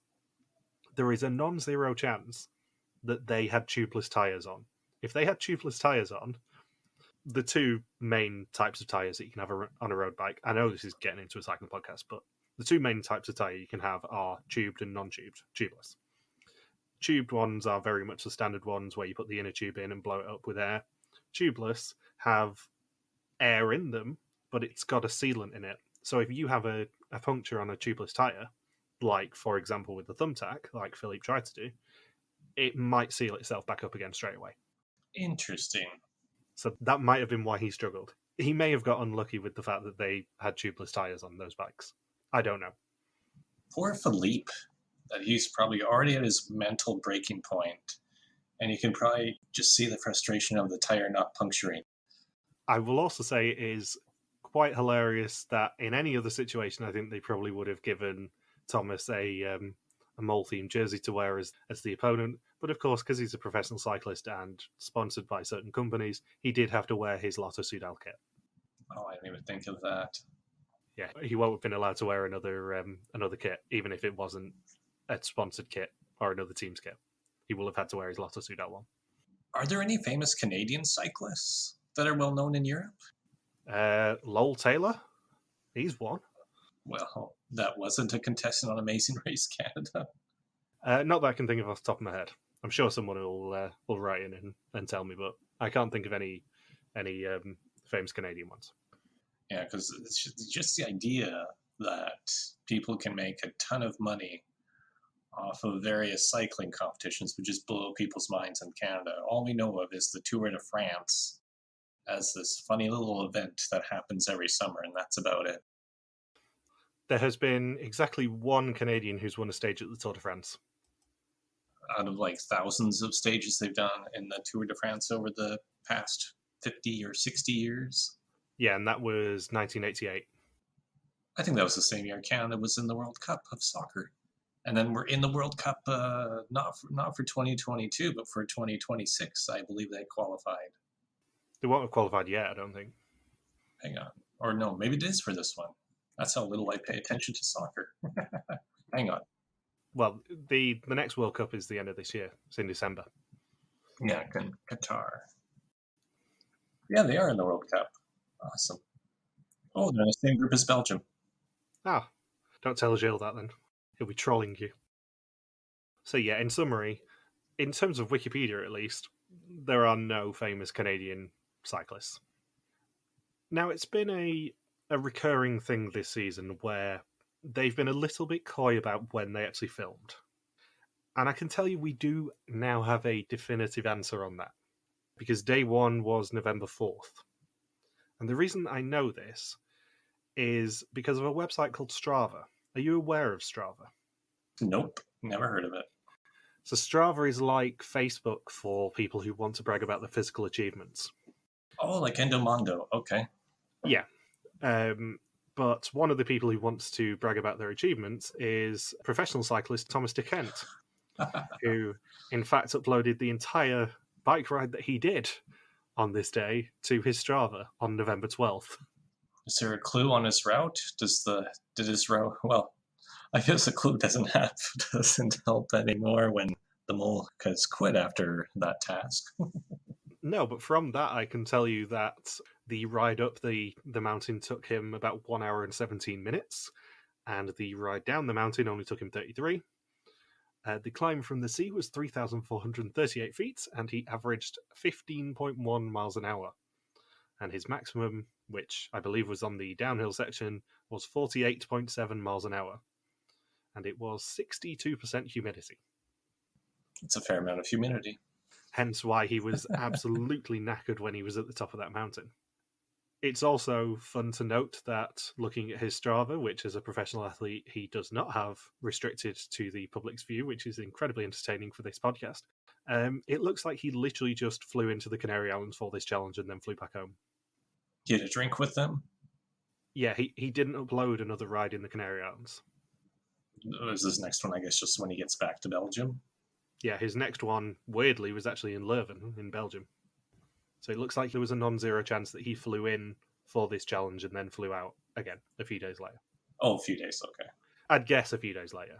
A: There is a non-zero chance that they had tubeless tyres on. If they had tubeless tyres on, the two main types of tyres that you can have on a road bike, I know this is getting into a cycling podcast, but the two main types of tyre you can have are tubed and non-tubed, tubeless. Tubed ones are very much the standard ones where you put the inner tube in and blow it up with air. Tubeless have air in them, but it's got a sealant in it. So if you have a puncture on a tubeless tyre, like, for example, with the thumbtack, like Philippe tried to do, it might seal itself back up again straight away.
B: Interesting.
A: So that might have been why he struggled. He may have got unlucky with the fact that they had tubeless tyres on those bikes. I don't know.
B: Poor Philippe, that he's probably already at his mental breaking point, and you can probably just see the frustration of the tyre not puncturing.
A: I will also say it is quite hilarious that in any other situation, I think they probably would have given Thomas a Mole-themed jersey to wear as the opponent. But of course, because he's a professional cyclist and sponsored by certain companies, he did have to wear his Lotto Soudal kit.
B: Oh, I didn't even think of that.
A: Yeah, he won't have been allowed to wear another kit, even if it wasn't a sponsored kit or another team's kit. He will have had to wear his Lotto Soudal one.
B: Are there any famous Canadian cyclists that are well known in Europe?
A: Lowell Taylor, he's one.
B: Well, that wasn't a contestant on Amazing Race Canada.
A: Not that I can think of off the top of my head. I'm sure someone will write in and tell me, but I can't think of any famous Canadian ones.
B: Yeah, because it's just the idea that people can make a ton of money off of various cycling competitions would just blow people's minds in Canada. All we know of is the Tour de France as this funny little event that happens every summer, and that's about it.
A: There has been exactly one Canadian who's won a stage at the Tour de France.
B: Out of like thousands of stages they've done in the Tour de France over the past 50 or 60 years.
A: Yeah, and that was 1988.
B: I think that was the same year Canada was in the World Cup of soccer. And then we're in the World Cup, not for 2022, but for 2026. I believe they qualified.
A: They won't have qualified yet, I don't think.
B: Hang on. Or no, maybe it is for this one. That's how little I pay attention to soccer. Hang on.
A: Well, the next World Cup is the end of this year. It's in December.
B: Yeah, Qatar. Yeah, they are in the World Cup. Awesome. Oh, they're in the same group as Belgium.
A: Ah, don't tell Gilles that then. He'll be trolling you. So yeah, in summary, in terms of Wikipedia at least, there are no famous Canadian cyclists. Now, it's been a recurring thing this season where they've been a little bit coy about when they actually filmed. And I can tell you we do now have a definitive answer on that. Because day one was November 4th. And the reason I know this is because of a website called Strava. Are you aware of Strava?
B: Nope, never heard of it.
A: So Strava is like Facebook for people who want to brag about their physical achievements.
B: Oh, like Endomondo. Okay.
A: Yeah. But one of the people who wants to brag about their achievements is professional cyclist Thomas de Gendt, who in fact uploaded the entire bike ride that he did on this day to his Strava on November 12th.
B: Is there a clue on his route? Did his route? Well, I guess a clue doesn't help anymore when the mole has quit after that task.
A: No, but from that I can tell you that the ride up the mountain took him about 1 hour and 17 minutes, and the ride down the mountain only took him 33. The climb from the sea was 3,438 feet, and he averaged 15.1 miles an hour. And his maximum, which I believe was on the downhill section, was 48.7 miles an hour. And it was 62% humidity.
B: It's a fair amount of humidity.
A: Hence why he was absolutely knackered when he was at the top of that mountain. It's also fun to note that looking at his Strava, which as a professional athlete he does not have restricted to the public's view, which is incredibly entertaining for this podcast, it looks like he literally just flew into the Canary Islands for this challenge and then flew back home.
B: Get a drink with them?
A: Yeah, he didn't upload another ride in the Canary Islands.
B: Is this next one, I guess, just when he gets back to Belgium?
A: Yeah, his next one, weirdly, was actually in Leuven, in Belgium. So it looks like there was a non-zero chance that he flew in for this challenge and then flew out again a few days later.
B: Oh, a few days, okay.
A: I'd guess a few days later.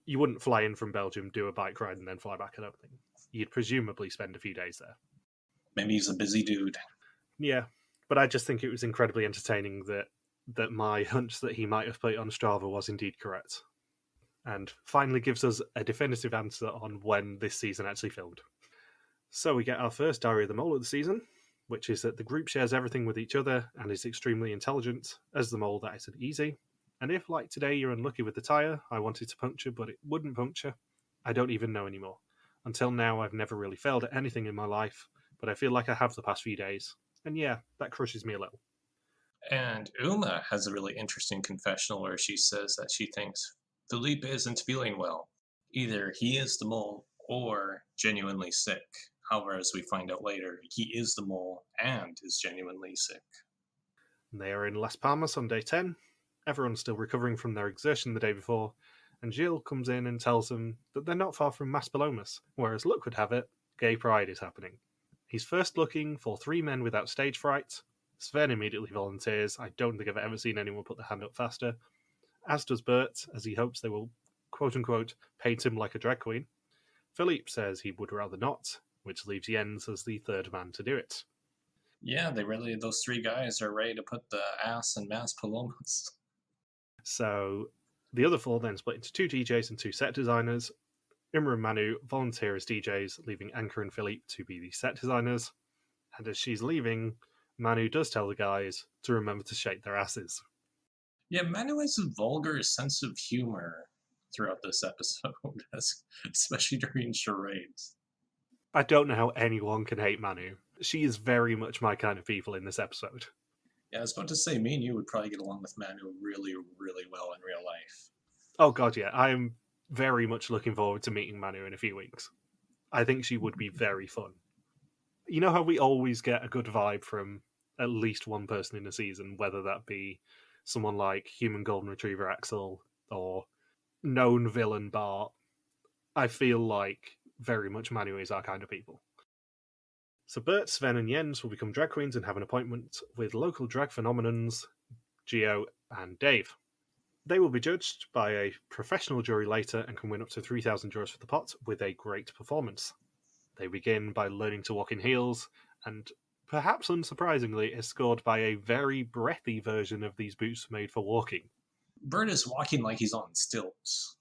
A: You wouldn't fly in from Belgium, do a bike ride, and then fly back, I don't think. You'd presumably spend a few days there.
B: Maybe he's a busy dude.
A: Yeah, but I just think it was incredibly entertaining that my hunch that he might have put it on Strava was indeed correct, and finally gives us a definitive answer on when this season actually filmed. So we get our first Diary of the Mole of the season, which is that the group shares everything with each other and is extremely intelligent. As the mole, that isn't easy. And if, like today, you're unlucky with the tyre, I wanted to puncture, but it wouldn't puncture, I don't even know anymore. Until now, I've never really failed at anything in my life, but I feel like I have the past few days. And yeah, that crushes me a little.
B: And Uma has a really interesting confessional where she says that she thinks Philippe isn't feeling well. Either he is the mole or genuinely sick. However, as we find out later, he is the mole and is genuinely sick.
A: They are in Las Palmas on day 10. Everyone's still recovering from their exertion the day before, and Gilles comes in and tells them that they're not far from Maspalomas, where, as luck would have it, gay pride is happening. He's first looking for 3 men without stage fright. Sven immediately volunteers. I don't think I've ever seen anyone put their hand up faster. As does Bert, as he hopes they will, quote-unquote, paint him like a drag queen. Philippe says he would rather not, which leaves Jens as the 3rd man to do it.
B: Yeah, those 3 guys are ready to put the ass in Mass Palomas.
A: So the other 4 then split into 2 DJs and 2 set designers. Imra and Manu volunteer as DJs, leaving Anka and Philippe to be the set designers. And as she's leaving, Manu does tell the guys to remember to shake their asses.
B: Yeah, Manu has a vulgar sense of humor throughout this episode, especially during charades.
A: I don't know how anyone can hate Manu. She is very much my kind of people in this episode.
B: Yeah, I was about to say, me and you would probably get along with Manu really, really well in real life.
A: Oh god, yeah. I am very much looking forward to meeting Manu in a few weeks. I think she would be very fun. You know how we always get a good vibe from at least one person in a season, whether that be someone like human golden retriever Axel or known villain Bart. I feel like very much Manu is our kind of people. So Bert, Sven, and Jens will become drag queens and have an appointment with local drag phenomenons Gio and Dave. They will be judged by a professional jury later and can win up to 3,000 euros for the pot with a great performance. They begin by learning to walk in heels, and perhaps unsurprisingly, is scored by a very breathy version of these boots made for walking.
B: Bert is walking like he's on stilts.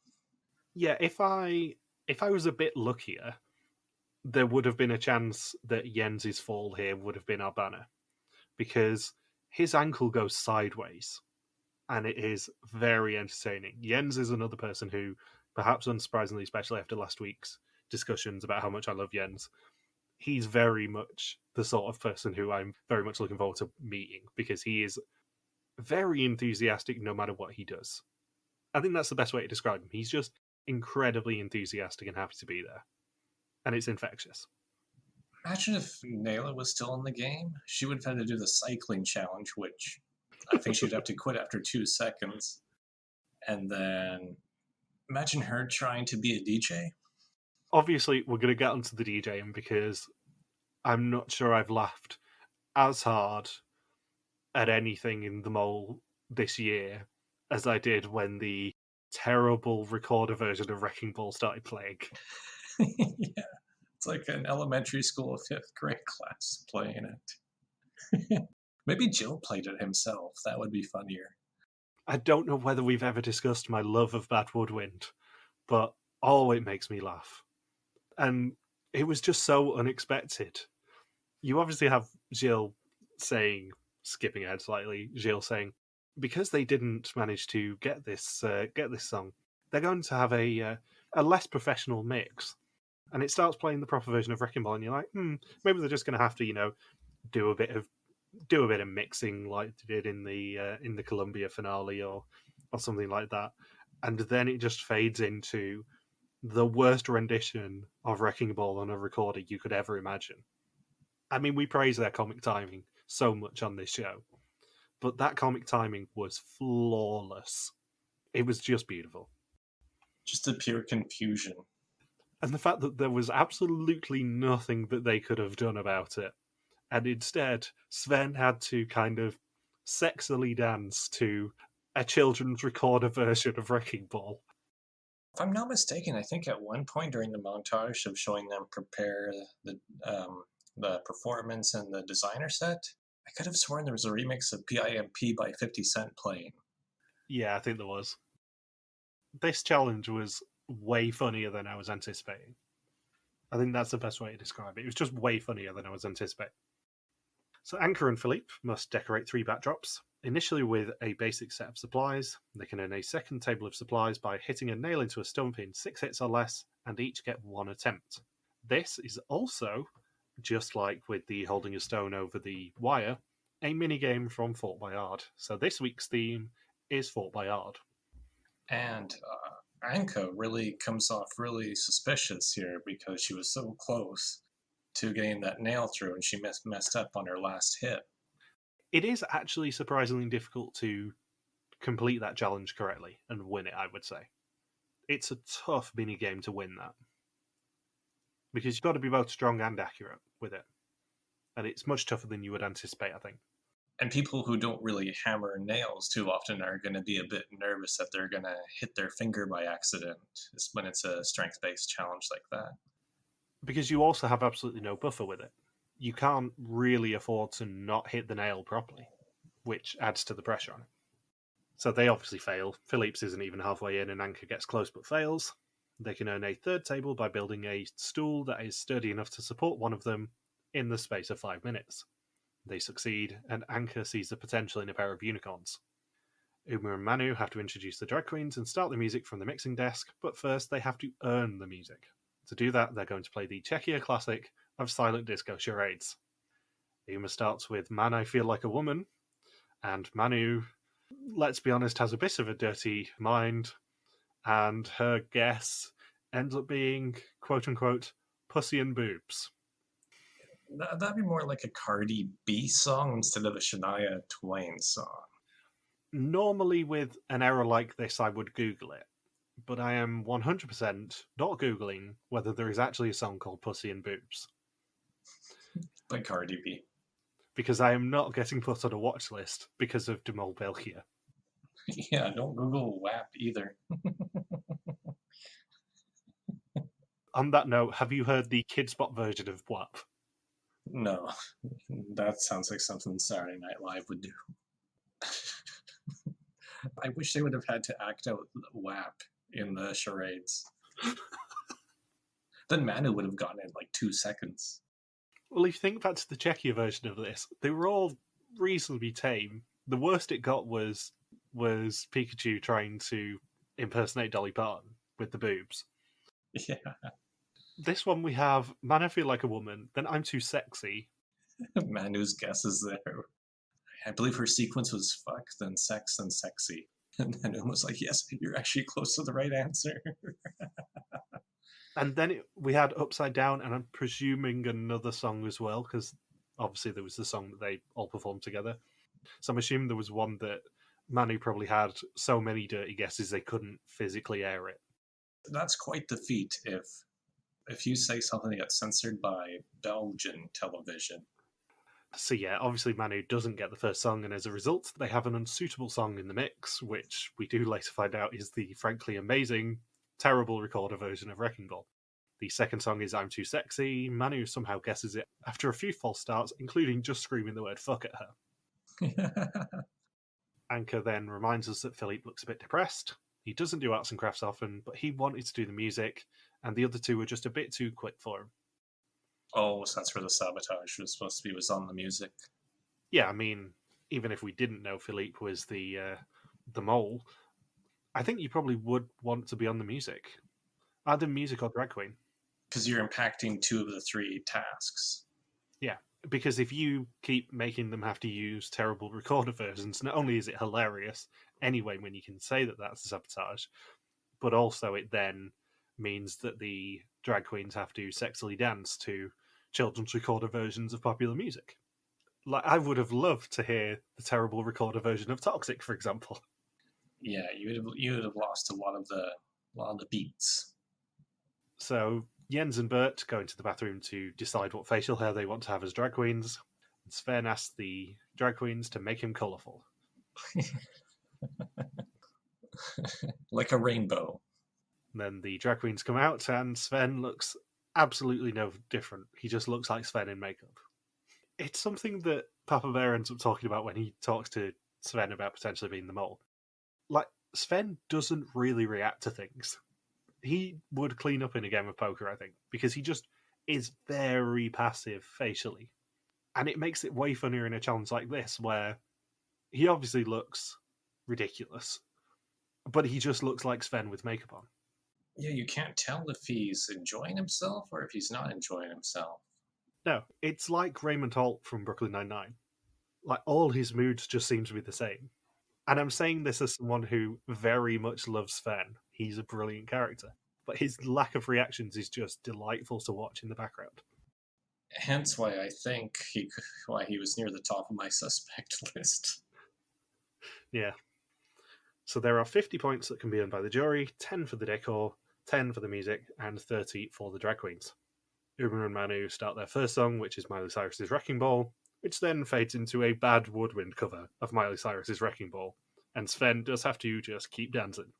A: Yeah, if I was a bit luckier, there would have been a chance that Jens's fall here would have been our banner, because his ankle goes sideways, and it is very entertaining. Jens is another person who, perhaps unsurprisingly, especially after last week's discussions about how much I love Jens, he's very much the sort of person who I'm very much looking forward to meeting, because he is very enthusiastic no matter what he does. I think that's the best way to describe him. He's just incredibly enthusiastic and happy to be there. And it's infectious.
B: Imagine if Nayla was still in the game. She would have had to do the cycling challenge, which I think she'd have to quit after 2 seconds. And then imagine her trying to be a DJ.
A: Obviously, we're going to get onto the DJing because I'm not sure I've laughed as hard at anything in the Mole this year as I did when the terrible recorder version of Wrecking Ball started playing.
B: Yeah, it's like an elementary school 5th grade class playing it. Maybe Joe played it himself. That would be funnier.
A: I don't know whether we've ever discussed my love of bad woodwind, but oh, it makes me laugh. And it was just so unexpected. You obviously have Gilles saying, skipping ahead slightly, Gilles saying, because they didn't manage to get this song, they're going to have a less professional mix. And it starts playing the proper version of Wrecking Ball, and you're like, maybe they're just going to have to, do a bit of mixing like they did in the Columbia finale or something like that. And then it just fades into the worst rendition of Wrecking Ball on a recorder you could ever imagine. I mean, we praise their comic timing so much on this show, but that comic timing was flawless. It was just beautiful.
B: Just the pure confusion.
A: And the fact that there was absolutely nothing that they could have done about it. And instead, Sven had to kind of sexily dance to a children's recorder version of Wrecking Ball.
B: If I'm not mistaken, I think at one point during the montage of showing them prepare the performance and the designer set, I could have sworn there was a remix of PIMP by 50 Cent playing.
A: Yeah, I think there was. This challenge was way funnier than I was anticipating. I think that's the best way to describe it. It was just way funnier than I was anticipating. So Anka and Philippe must decorate 3 backdrops, initially with a basic set of supplies. They can earn a second table of supplies by hitting a nail into a stump in 6 hits or less, and each get 1 attempt. This is also, just like with the holding a stone over the wire, a minigame from Fort Boyard. So this week's theme is Fort Boyard.
B: And Anka really comes off really suspicious here because she was so close to getting that nail through and she messed up on her last hit.
A: It is actually surprisingly difficult to complete that challenge correctly and win it, I would say. It's a tough minigame to win that. Because you've got to be both strong and accurate with it. And it's much tougher than you would anticipate, I think.
B: And people who don't really hammer nails too often are going to be a bit nervous that they're going to hit their finger by accident when it's a strength-based challenge like that.
A: Because you also have absolutely no buffer with it. You can't really afford to not hit the nail properly, which adds to the pressure on it. So they obviously fail. Philippe's isn't even halfway in, and Anka gets close but fails. They can earn a third table by building a stool that is sturdy enough to support one of them in the space of 5 minutes. They succeed, and Anka sees the potential in a pair of unicorns. Uma and Manu have to introduce the drag queens and start the music from the mixing desk, but first they have to earn the music. To do that, they're going to play the Czechia classic of silent disco charades. Uma starts with Man, I Feel Like a Woman, and Manu, let's be honest, has a bit of a dirty mind, and her guess ends up being, quote-unquote, Pussy and Boobs.
B: That'd be more like a Cardi B song instead of a Shania Twain song.
A: Normally with an error like this, I would Google it, but I am 100% not Googling whether there is actually a song called Pussy and Boobs.
B: By Cardi B.
A: Because I am not getting put on a watch list because of Mol België.
B: Yeah, don't Google WAP either.
A: On that note, have you heard the Kid Spot version of WAP?
B: No, that sounds like something Saturday Night Live would do. I wish they would have had to act out WAP in the charades. Then Manu would have gotten it in like 2 seconds.
A: Well, if you think back to the Czechia version of this, they were all reasonably tame. The worst it got was Pikachu trying to impersonate Dolly Parton with the boobs.
B: Yeah.
A: This one we have Man, I Feel Like a Woman, then I'm Too Sexy.
B: Manu's guess is there. I believe her sequence was fuck, then sex, then sexy. And then it was like, yes, you're actually close to the right answer.
A: And then we had Upside Down, and I'm presuming another song as well, because obviously there was the song that they all performed together. So I'm assuming there was one that Manu probably had so many dirty guesses they couldn't physically air it.
B: That's quite the feat if you say something that gets censored by Belgian television.
A: So yeah, obviously Manu doesn't get the first song, and as a result, they have an unsuitable song in the mix, which we do later find out is the frankly amazing, terrible recorder version of Wrecking Ball. The second song is I'm Too Sexy. Manu somehow guesses it after a few false starts, including just screaming the word fuck at her. Anka then reminds us that Philippe looks a bit depressed. He doesn't do arts and crafts often, but he wanted to do the music, and the other two were just a bit too quick for him.
B: Oh, so that's where the sabotage was supposed to be, was on the music.
A: Yeah, I mean, even if we didn't know Philippe was the mole, I think you probably would want to be on the music. Either music or drag queen.
B: Because you're impacting 2 of the 3 tasks.
A: Yeah, because if you keep making them have to use terrible recorder versions, not only is it hilarious anyway when you can say that that's a sabotage, but also it then means that the drag queens have to sexily dance to children's recorder versions of popular music. Like, I would have loved to hear the terrible recorder version of Toxic, for example.
B: Yeah, you would have lost a lot of the beats.
A: So Jens and Bert go into the bathroom to decide what facial hair they want to have as drag queens. And Sven asks the drag queens to make him colourful.
B: Like a rainbow.
A: And then the drag queens come out, and Sven looks absolutely no different. He just looks like Sven in makeup. It's something that Papa Bear ends up talking about when he talks to Sven about potentially being the mole. Like, Sven doesn't really react to things. He would clean up in a game of poker, I think, because he just is very passive facially. And it makes it way funnier in a challenge like this, where he obviously looks ridiculous, but he just looks like Sven with makeup on.
B: Yeah, you can't tell if he's enjoying himself or if he's not enjoying himself.
A: No, it's like Raymond Holt from Brooklyn Nine-Nine. Like, all his moods just seem to be the same. And I'm saying this as someone who very much loves Sven. He's a brilliant character. But his lack of reactions is just delightful to watch in the background.
B: Hence why I think why he was near the top of my suspect list.
A: Yeah. So there are 50 points that can be earned by the jury, 10 for the decor, 10 for the music, and 30 for the drag queens. Uma and Manu start their first song, which is Miley Cyrus's Wrecking Ball, which then fades into a bad woodwind cover of Miley Cyrus's Wrecking Ball, and Sven does have to just keep dancing.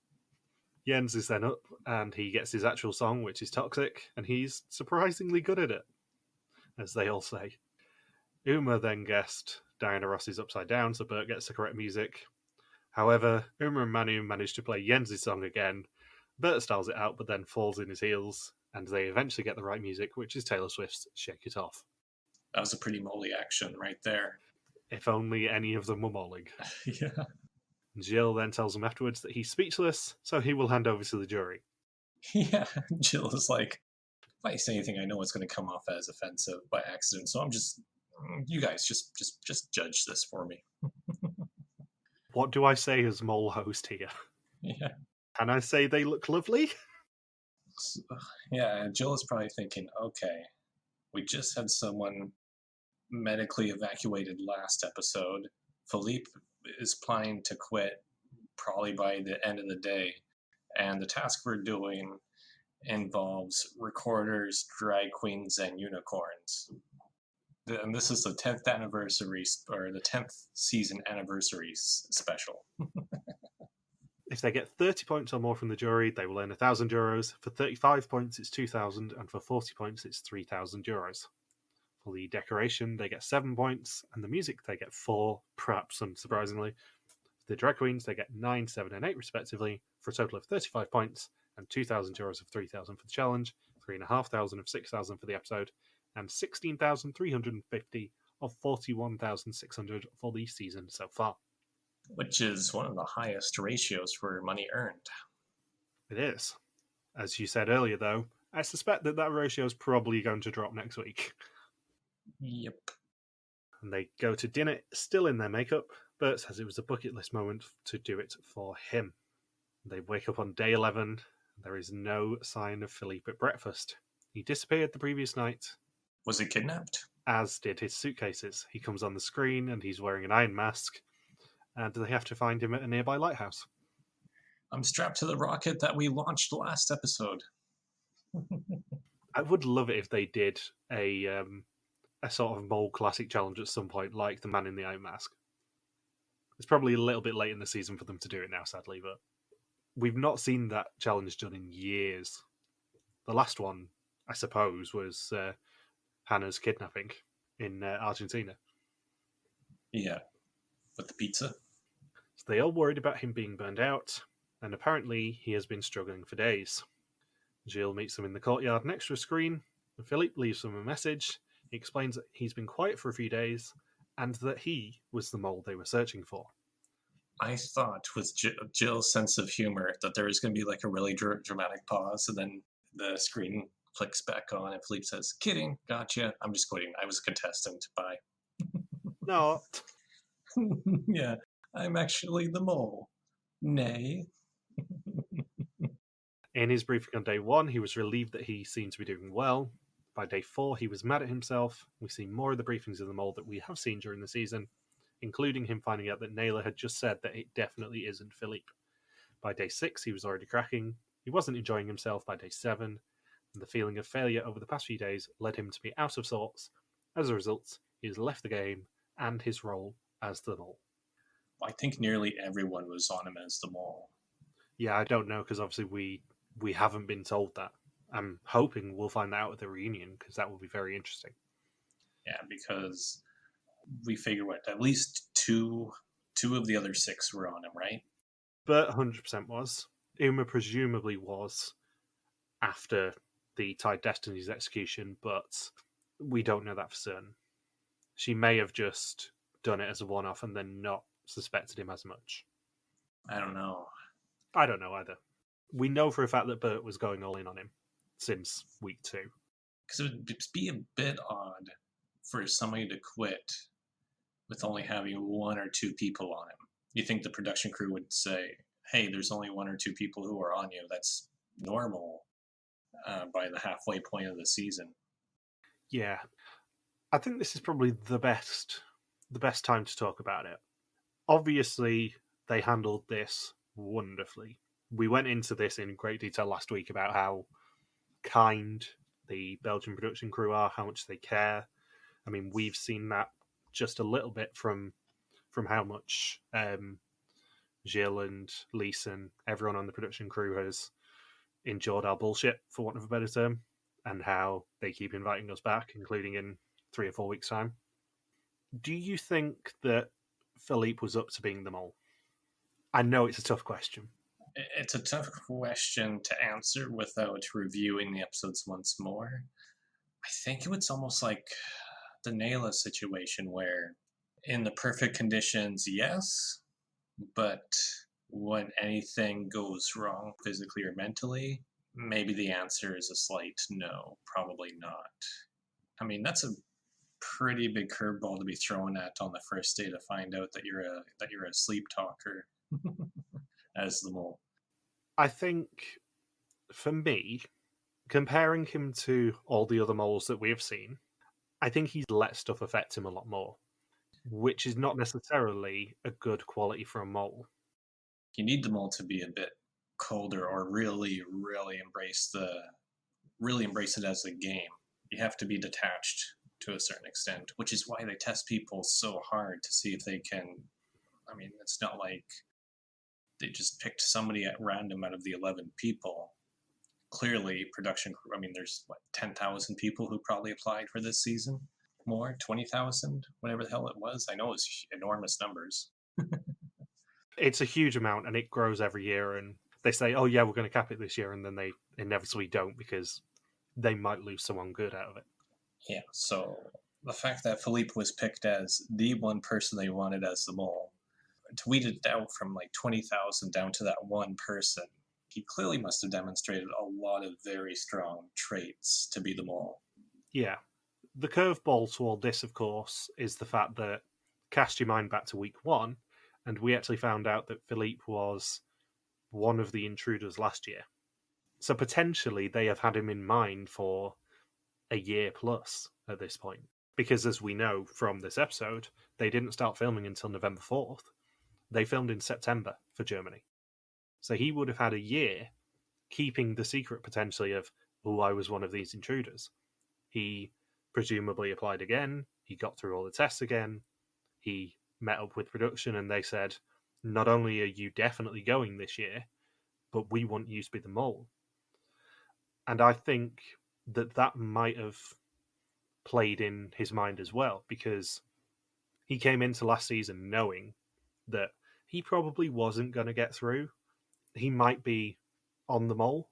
A: Jens is then up, and he gets his actual song, which is Toxic, and he's surprisingly good at it, as they all say. Uma then guessed Diana Ross's Upside Down, so Bert gets the correct music. However, Uma and Manu manage to play Jens' song again. Bert styles it out, but then falls in his heels, and they eventually get the right music, which is Taylor Swift's Shake It Off.
B: That was a pretty moldy action right there.
A: If only any of them were molling.
B: Yeah.
A: Gilles then tells him afterwards that he's speechless, so he will hand over to the jury.
B: Yeah. Jill is like, if I say anything, I know it's going to come off as offensive by accident. So I'm just, you guys just judge this for me.
A: What do I say as mole host here?
B: Yeah.
A: Can I say they look lovely?
B: Yeah. Jill is probably thinking, okay, we just had someone medically evacuated last episode. Philippe is planning to quit probably by the end of the day. And the task we're doing involves recorders, drag queens, and unicorns. And this is the 10th anniversary, or the 10th season anniversary special.
A: If they get 30 points or more from the jury, they will earn €1,000. For 35 points, it's 2,000, and for 40 points, it's €3,000. For the decoration, they get 7 points, and the music, they get 4, perhaps unsurprisingly. The drag queens, they get 9, 7, and 8 respectively, for a total of 35 points, and €2,000 of 3,000 for the challenge, 3,500 of 6,000 for the episode, and 16,350 of 41,600 for the season so far.
B: Which is one of the highest ratios for money earned.
A: It is. As you said earlier, though, I suspect that ratio is probably going to drop next week.
B: Yep.
A: And they go to dinner still in their makeup. Bert says it was a bucket list moment to do it for him. They wake up on day 11. There is no sign of Philippe at breakfast. He disappeared the previous night.
B: Was he kidnapped?
A: As did his suitcases. He comes on the screen and he's wearing an iron mask. And they have to find him at a nearby lighthouse.
B: I'm strapped to the rocket that we launched last episode.
A: I would love it if they did a sort of mole classic challenge at some point, like the Man in the Iron Mask. It's probably a little bit late in the season for them to do it now, sadly, but we've not seen that challenge done in years. The last one, I suppose, was Hannah's kidnapping in Argentina.
B: Yeah, with the pizza.
A: So they are worried about him being burned out, and apparently he has been struggling for days. Gilles meets them in the courtyard next to a screen, and Philippe leaves them a message. He explains that he's been quiet for a few days, and that he was the mole they were searching for.
B: I thought with Jill's sense of humor that there was going to be like a really dramatic pause, and then the screen clicks back on, and Philippe says, "Kidding, gotcha. I'm just quitting. I was a contestant. Bye."
A: No.
B: Yeah, I'm actually the mole. Nay.
A: In his briefing on day 1, he was relieved that he seemed to be doing well. By day 4, he was mad at himself. We see more of the briefings of the mole that we have seen during the season, including him finding out that Naylor had just said that it definitely isn't Philippe. By day 6, he was already cracking. He wasn't enjoying himself by day 7, and the feeling of failure over the past few days led him to be out of sorts. As a result, he has left the game and his role as the mole.
B: I think nearly everyone was on him as the mole.
A: Yeah, I don't know, because obviously we haven't been told that. I'm hoping we'll find that out at the reunion, because that will be very interesting.
B: Yeah, because We figure what, at least two of the other six were on him, right?
A: Bert 100% was. Uma presumably was after the Tide Destiny's execution, but we don't know that for certain. She may have just done it as a one-off and then not suspected him as much.
B: I don't know.
A: I don't know either. We know for a fact that Bert was going all in on him since week 2.
B: Because it would be a bit odd for somebody to quit with only having one or two people on him. You think the production crew would say, hey, there's only one or two people who are on you. That's normal by the halfway point of the season.
A: Yeah. I think this is probably the best time to talk about it. Obviously, they handled this wonderfully. We went into this in great detail last week about how kind the Belgian production crew are, how much they care. I mean, we've seen that just a little bit from how much Gilles and Lisa and everyone on the production crew has endured our bullshit, for want of a better term, and how they keep inviting us back, including in 3 or 4 weeks' time. Do you think that Philippe was up to being the mole? I know it's a tough question.
B: It's a tough question to answer without reviewing the episodes once more. I think it's almost like the Nayla situation where in the perfect conditions, yes, but when anything goes wrong physically or mentally, maybe the answer is a slight no, probably not. I mean, that's a pretty big curveball to be thrown at on the first day to find out that you're a sleep talker as the mole.
A: I think, for me, comparing him to all the other moles that we have seen, I think he's let stuff affect him a lot more, which is not necessarily a good quality for a mole.
B: You need the mole to be a bit colder or really embrace it as a game. You have to be detached to a certain extent, which is why they test people so hard to see if they can. I mean, it's not like they just picked somebody at random out of the 11 people. Clearly, production crew, I mean, there's 10,000 people who probably applied for this season? More? 20,000? Whatever the hell it was. I know it's enormous numbers.
A: It's a huge amount and it grows every year. And they say, oh, yeah, we're going to cap it this year. And then they inevitably don't because they might lose someone good out of it.
B: Yeah, so the fact that Philippe was picked as the one person they wanted as the mole, tweeted out from 20,000 down to that one person, he clearly must have demonstrated a lot of very strong traits to be the mole.
A: Yeah. The curveball to all this, of course, is the fact that cast your mind back to week 1, and we actually found out that Philippe was one of the intruders last year. So potentially they have had him in mind for a year plus at this point. Because as we know from this episode, they didn't start filming until November 4th. They filmed in September for Germany. So he would have had a year keeping the secret potentially of, oh, I was one of these intruders. He presumably applied again. He got through all the tests again. He met up with production and they said, not only are you definitely going this year, but we want you to be the mole. And I think that might have played in his mind as well, because he came into last season knowing that he probably wasn't going to get through. He might be on the mole,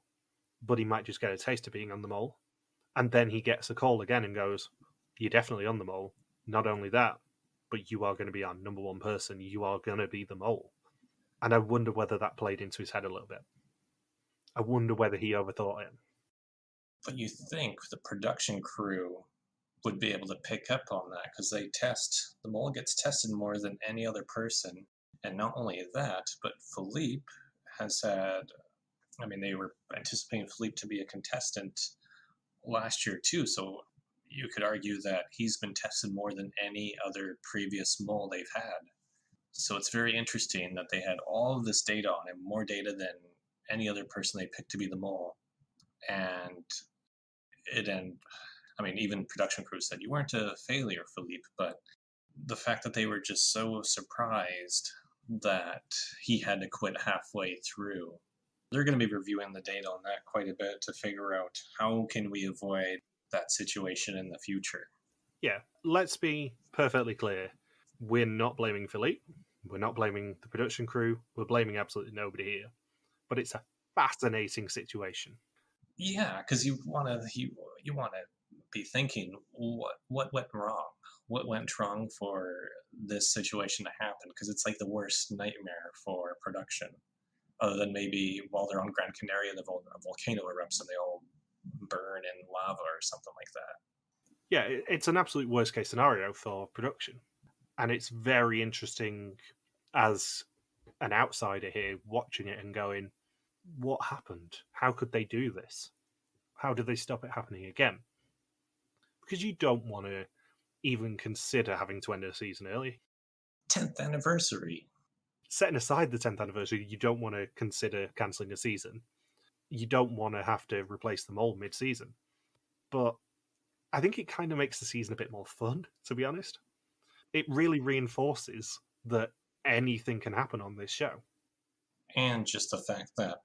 A: but he might just get a taste of being on the mole. And then he gets a call again and goes, you're definitely on the mole. Not only that, but you are going to be our number one person. You are going to be the mole. And I wonder whether that played into his head a little bit. I wonder whether he overthought it.
B: But you think the production crew would be able to pick up on that because the mole gets tested more than any other person. And not only that, but Philippe has had, I mean, they were anticipating Philippe to be a contestant last year too, so you could argue that he's been tested more than any other previous mole they've had. So it's very interesting that they had all of this data on him, more data than any other person they picked to be the mole. And I mean, even production crew said, you weren't a failure, Philippe, but the fact that they were just so surprised that he had to quit halfway through. They're going to be reviewing the data on that quite a bit to figure out how can we avoid that situation in the future.
A: Yeah, let's be perfectly clear. We're not blaming Philippe. We're not blaming the production crew. We're blaming absolutely nobody here. But it's a fascinating situation.
B: Yeah, because you want to be thinking what went wrong, what went wrong for this situation to happen, because it's like the worst nightmare for production. Other than maybe while they're on Gran Canaria, the volcano erupts and they all burn in lava or something like that.
A: Yeah, it's an absolute worst case scenario for production. And it's very interesting as an outsider here watching it and going, what happened? How could they do this? How did they stop it happening again? Because you don't want to even consider having to end a season early.
B: 10th anniversary.
A: Setting aside the 10th anniversary, you don't want to consider cancelling a season. You don't want to have to replace the mole mid season. But I think it kind of makes the season a bit more fun, to be honest. It really reinforces that anything can happen on this show.
B: And just the fact that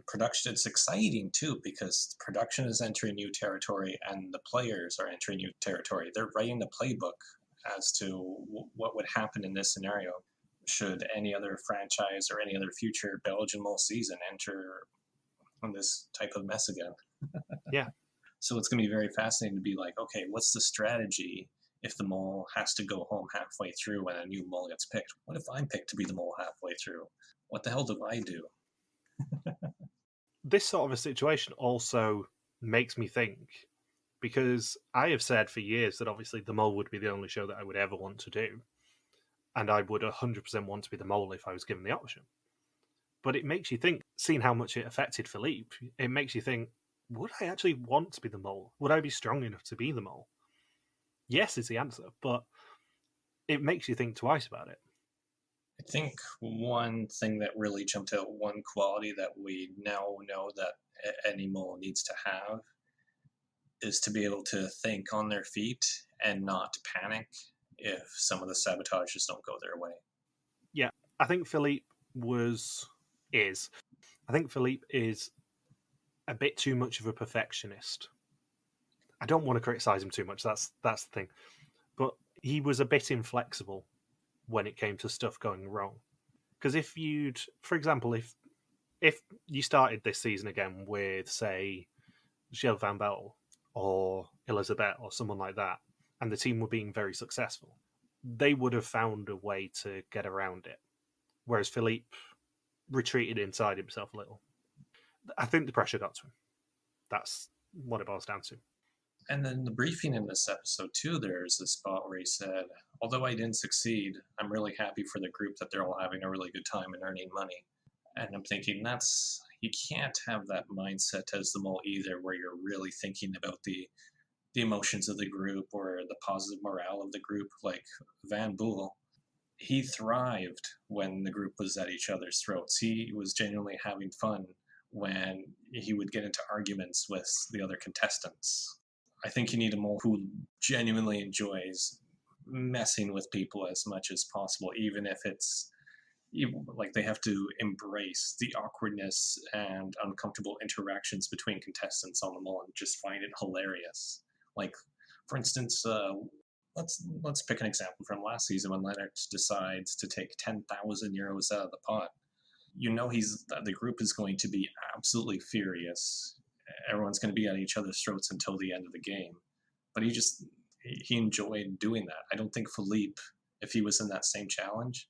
B: production, it's exciting too, because production is entering new territory and the players are entering new territory. They're writing the playbook as to what would happen in this scenario should any other franchise or any other future Belgian mole season enter on this type of mess again.
A: Yeah.
B: So it's going to be very fascinating to be like, okay, what's the strategy if the mole has to go home halfway through and a new mole gets picked? What if I'm picked to be the mole halfway through? What the hell do I do?
A: This sort of a situation also makes me think, because I have said for years that obviously the mole would be the only show that I would ever want to do, and I would 100% want to be the mole if I was given the option. But it makes you think, seeing how much it affected Philippe, it makes you think, would I actually want to be the mole? Would I be strong enough to be the mole? Yes is the answer, but it makes you think twice about it.
B: I think one thing that really jumped out, one quality that we now know that any mole needs to have, is to be able to think on their feet and not panic if some of the sabotages don't go their way.
A: Yeah, I think Philippe is. I think Philippe is a bit too much of a perfectionist. I don't want to criticize him too much. That's the thing. But he was a bit inflexible when it came to stuff going wrong. Because if you'd, for example, if you started this season again with, say, Gilles Van Bell or Elizabeth or someone like that, and the team were being very successful, they would have found a way to get around it. Whereas Philippe retreated inside himself a little. I think the pressure got to him. That's what it boils down to.
B: And then the briefing in this episode, too, there's a spot where he said, although I didn't succeed, I'm really happy for the group that they're all having a really good time and earning money. And I'm thinking you can't have that mindset as the mole either, where you're really thinking about the emotions of the group or the positive morale of the group. Like Van Boel, he thrived when the group was at each other's throats. He was genuinely having fun when he would get into arguments with the other contestants. I think you need a mole who genuinely enjoys messing with people as much as possible, even if it's like they have to embrace the awkwardness and uncomfortable interactions between contestants on the mole and just find it hilarious. Like, for instance, let's pick an example from last season when Leonard decides to take 10,000 euros out of the pot. You know the group is going to be absolutely furious. Everyone's going to be at each other's throats until the end of the game. But he enjoyed doing that. I don't think Philippe, if he was in that same challenge,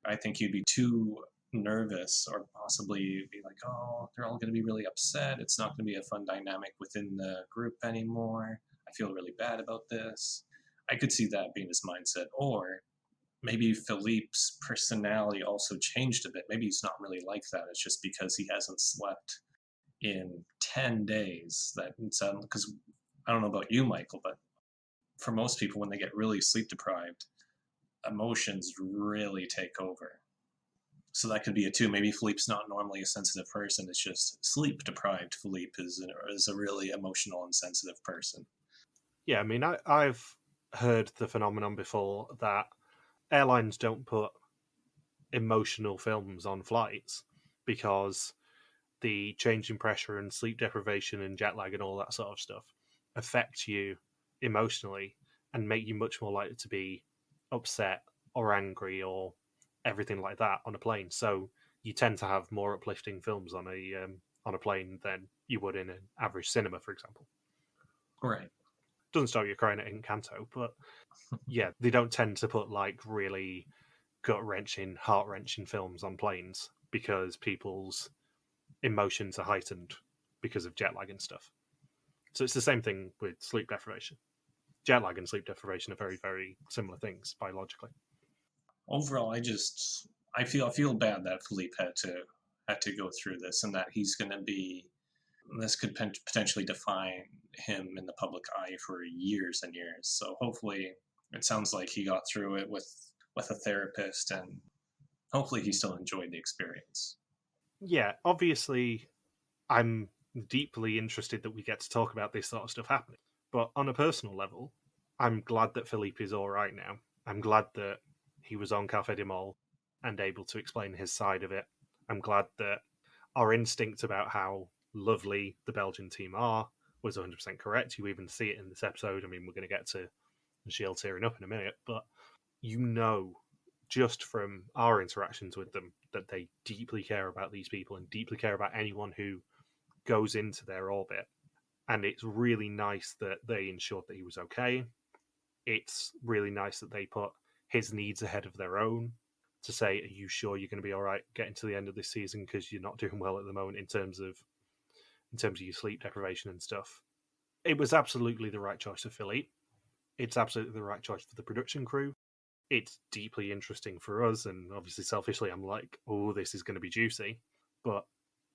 B: I think he'd be too nervous or possibly be like, oh, they're all going to be really upset. It's not going to be a fun dynamic within the group anymore. I feel really bad about this. I could see that being his mindset. Or maybe Philippe's personality also changed a bit. Maybe he's not really like that. It's just because he hasn't slept in 10 days. Because I don't know about you, Michael, but for most people, when they get really sleep deprived, emotions really take over. So that could be it too. Maybe Philippe's not normally a sensitive person. It's just sleep deprived Philippe is a really emotional and sensitive person.
A: Yeah, I mean, I've heard the phenomenon before that airlines don't put emotional films on flights because the change in pressure and sleep deprivation and jet lag and all that sort of stuff affect you emotionally, and make you much more likely to be upset or angry or everything like that on a plane. So you tend to have more uplifting films on a plane than you would in an average cinema, for example.
B: Right.
A: Doesn't stop you crying at Encanto, but yeah, they don't tend to put like really gut-wrenching, heart-wrenching films on planes because people's emotions are heightened because of jet lag and stuff. So it's the same thing with sleep deprivation. Jet lag and sleep deprivation are very, very similar things biologically.
B: Overall, I feel bad that Philippe had to go through this, and that he's going to be, this could potentially define him in the public eye for years and years. So hopefully, it sounds like he got through it with a therapist, and hopefully he still enjoyed the experience.
A: Yeah, obviously, I'm deeply interested that we get to talk about this sort of stuff happening. But on a personal level, I'm glad that Philippe is all right now. I'm glad that he was on Café de Mol and able to explain his side of it. I'm glad that our instinct about how lovely the Belgian team are was 100% correct. You even see it in this episode. I mean, we're going to get to Gilles tearing up in a minute, but you know, just from our interactions with them, that they deeply care about these people and deeply care about anyone who goes into their orbit. And it's really nice that they ensured that he was okay. It's really nice that they put his needs ahead of their own to say, are you sure you're going to be all right getting to the end of this season because you're not doing well at the moment in terms of your sleep deprivation and stuff. It was absolutely the right choice of Philippe. It's absolutely the right choice for the production crew. It's deeply interesting for us, and obviously selfishly I'm like, oh, this is going to be juicy. But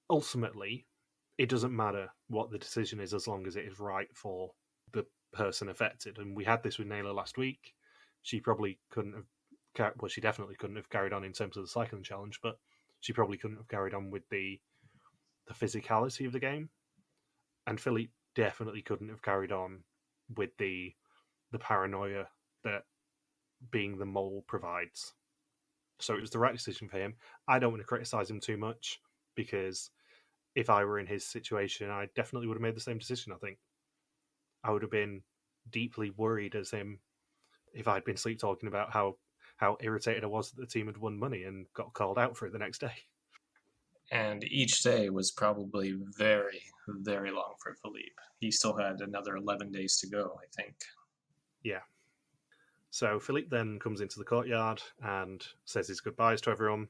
A: ultimately, it doesn't matter what the decision is as long as it is right for the person affected. And we had this with Naylor last week. She probably couldn't have, well, she definitely couldn't have carried on in terms of the cycling challenge, but she probably couldn't have carried on with the physicality of the game. And Philippe definitely couldn't have carried on with the paranoia that being the mole provides. So it was the right decision for him. I don't want to criticize him too much because if I were in his situation, I definitely would have made the same decision, I think. I would have been deeply worried as him if I'd been sleep talking about how irritated I was that the team had won money and got called out for it the next day.
B: And each day was probably very, very long for Philippe. He still had another 11 days to go, I think.
A: Yeah. So Philippe then comes into the courtyard and says his goodbyes to everyone.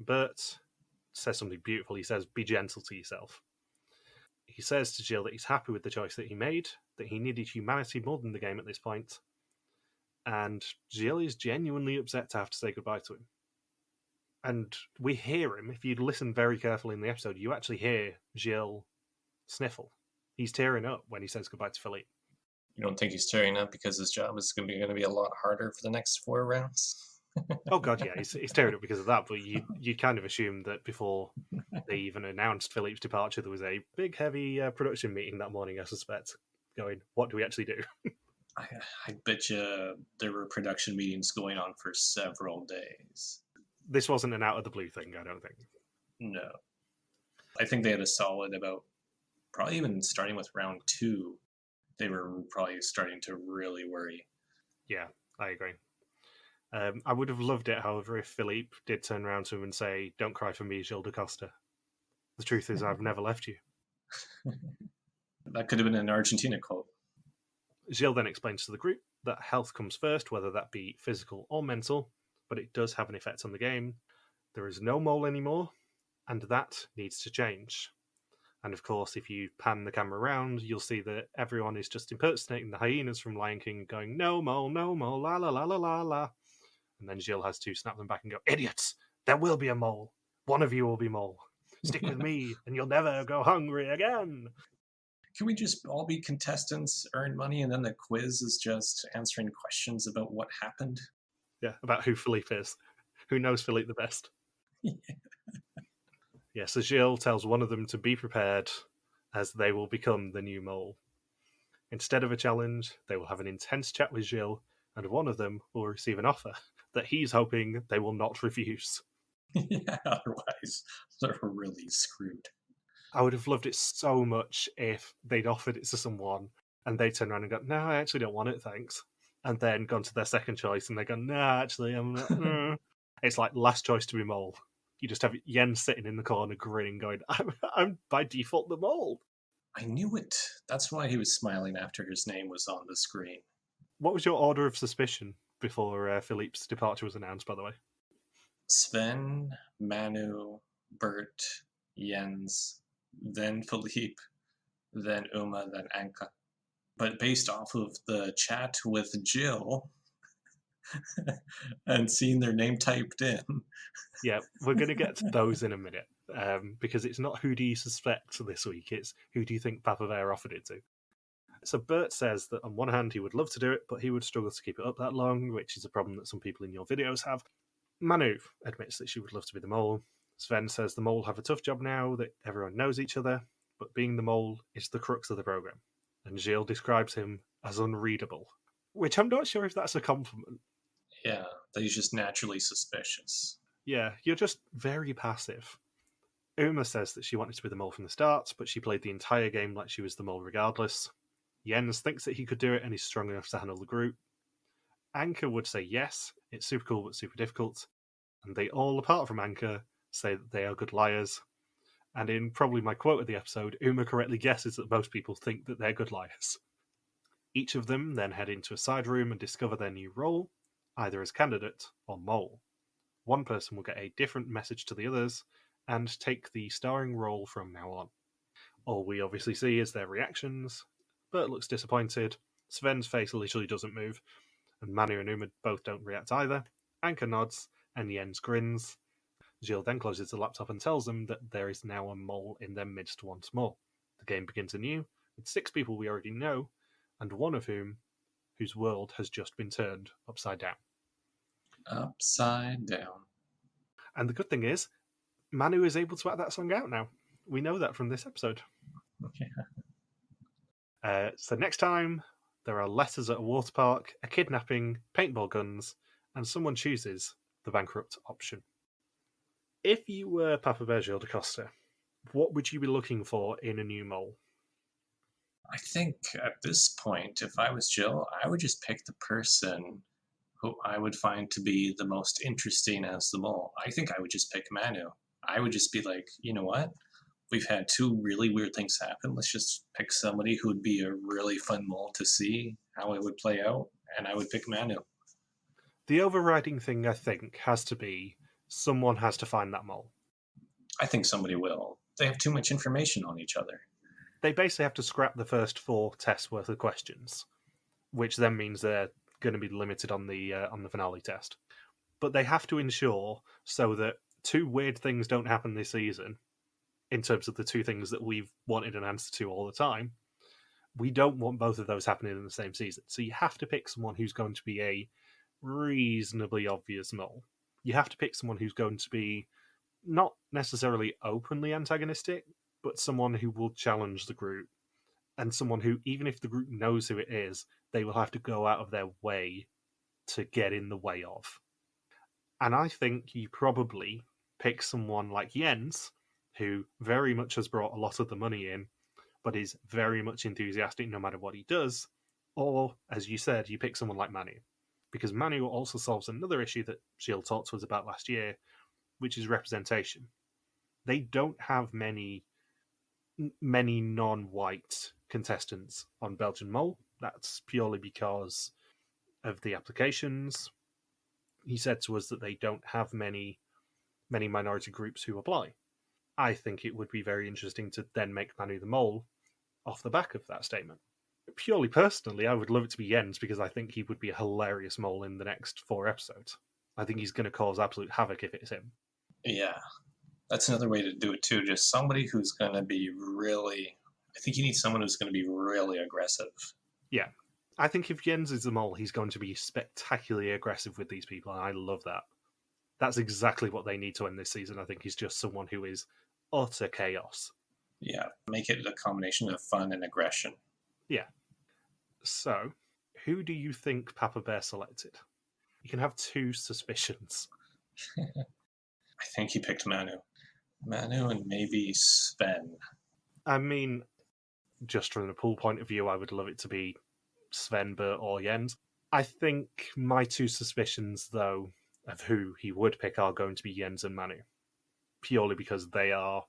A: Bert says something beautiful. He says, be gentle to yourself. He says to Gilles that he's happy with the choice that he made, that he needed humanity more than the game at this point. And Gilles is genuinely upset to have to say goodbye to him. And we hear him, if you listen very carefully in the episode, you actually hear Gilles sniffle. He's tearing up when he says goodbye to Philippe.
B: You don't think he's tearing up because his job is going to be a lot harder for the next 4 rounds?
A: Oh god, yeah, he's tearing up because of that. But you kind of assume that before they even announced Philippe's departure, there was a big, heavy production meeting that morning. I suspect, going, what do we actually do?
B: I bet you there were production meetings going on for several days.
A: This wasn't an out of the blue thing, I don't think.
B: No, I think they had a solid about, probably even starting with round 2. They were probably starting to really worry.
A: Yeah, I agree. I would have loved it, however, if Philippe did turn around to him and say, don't cry for me, Gilles de Costa. The truth is, I've never left you.
B: That could have been an Argentina quote.
A: Gilles then explains to the group that health comes first, whether that be physical or mental, but it does have an effect on the game. There is no mole anymore, and that needs to change. And of course, if you pan the camera around, you'll see that everyone is just impersonating the hyenas from Lion King, going, no mole, la la la la la la. And then Gilles has to snap them back and go, idiots, there will be a mole. One of you will be mole. Stick with me, and you'll never go hungry again.
B: Can we just all be contestants, earn money, and then the quiz is just answering questions about what happened?
A: Yeah, about who Philippe is. Who knows Philippe the best?
B: Yeah.
A: Yeah, so Gilles tells one of them to be prepared, as they will become the new mole. Instead of a challenge, they will have an intense chat with Gilles, and one of them will receive an offer that he's hoping they will not refuse.
B: Yeah, otherwise they're really screwed.
A: I would have loved it so much if they'd offered it to someone and they turned around and go, no, I actually don't want it, thanks. and then gone to their second choice, and they go, nah, actually, I'm not. It's like last choice to be Mole. You just have Jens sitting in the corner grinning, going, I'm by default the Mole.
B: I knew it. That's why he was smiling after his name was on the screen.
A: What was your order of suspicion before Philippe's departure was announced, by the way?
B: Sven, Manu, Bert, Jens, then Philippe, then Uma, then Anka. But based off of the chat with Gilles and seeing their name typed in.
A: Yeah, we're going to get to those in a minute, because it's not who do you suspect this week, it's who do you think Papa Bear offered it to. So Bert says that on one hand he would love to do it, but he would struggle to keep it up that long, which is a problem that some people in your videos have. Manu admits that she would love to be the Mole. Sven says the Mole have a tough job now that everyone knows each other, but being the Mole is the crux of the program. And Gilles describes him as unreadable, which I'm not sure if that's a compliment.
B: Yeah, that he's just naturally suspicious.
A: Yeah, you're just very passive. Uma says that she wanted to be the Mole from the start, but she played the entire game like she was the Mole regardless. Jens thinks that he could do it and he's strong enough to handle the group. Anka would say yes, it's super cool but super difficult. And they all, apart from Anka, say that they are good liars. And in probably my quote of the episode, Uma correctly guesses that most people think that they're good liars. Each of them then head into a side room and discover their new role, either as candidate or Mole. One person will get a different message to the others and take the starring role from now on. All we obviously see is their reactions. Bert looks disappointed, Sven's face literally doesn't move, and Manu and Uma both don't react either. Anka nods, and Jens grins. Gilles then closes the laptop and tells them that there is now a Mole in their midst once more. The game begins anew, with 6 people we already know, and one of whose world has just been turned upside down.
B: Upside down.
A: And the good thing is, Manu is able to act that song out now. We know that from this episode.
B: Yeah.
A: So next time, there are letters at a water park, a kidnapping, paintball guns, and someone chooses the bankrupt option. If you were Papa Bear Gilles Costa, what would you be looking for in a new Mole?
B: I think at this point, if I was Gilles, I would just pick the person who I would find to be the most interesting as the Mole. I think I would just pick Manu. I would just be like, you know what? We've had 2 really weird things happen. Let's just pick somebody who would be a really fun Mole to see how it would play out, and I would pick Manu.
A: The overriding thing, I think, has to be someone has to find that Mole.
B: I think somebody will. They have too much information on each other.
A: They basically have to scrap the first 4 tests worth of questions, which then means they're going to be limited on the finale test. But they have to ensure so that 2 weird things don't happen this season, in terms of the 2 things that we've wanted an answer to all the time. We don't want both of those happening in the same season. So you have to pick someone who's going to be a reasonably obvious Mole. You have to pick someone who's going to be not necessarily openly antagonistic, but someone who will challenge the group, and someone who, even if the group knows who it is, they will have to go out of their way to get in the way of. And I think you probably pick someone like Jens, who very much has brought a lot of the money in, but is very much enthusiastic no matter what he does. Or, as you said, you pick someone like Manu. Because Manu also solves another issue that Gilles talked to us about last year, which is representation. They don't have many non-white contestants on Belgian Mole. That's purely because of the applications. He said to us that they don't have many minority groups who apply. I think it would be very interesting to then make Manu the Mole off the back of that statement. Purely personally, I would love it to be Jens because I think he would be a hilarious Mole in the next 4 episodes. I think he's going to cause absolute havoc if it's him.
B: Yeah, that's another way to do it too. Just somebody who's going to be really... I think you need someone who's going to be really aggressive.
A: Yeah. I think if Jens is the Mole, he's going to be spectacularly aggressive with these people, and I love that. That's exactly what they need to end this season. I think he's just someone who is utter chaos.
B: Yeah, make it a combination of fun and aggression.
A: Yeah. So, who do you think Papa Bear selected? You can have 2 suspicions.
B: I think he picked Manu. Manu and maybe Sven.
A: I mean, just from the pool point of view, I would love it to be Sven, Bert, or Jens. I think my two suspicions, though, of who he would pick are going to be Gendt and Manu, purely because they are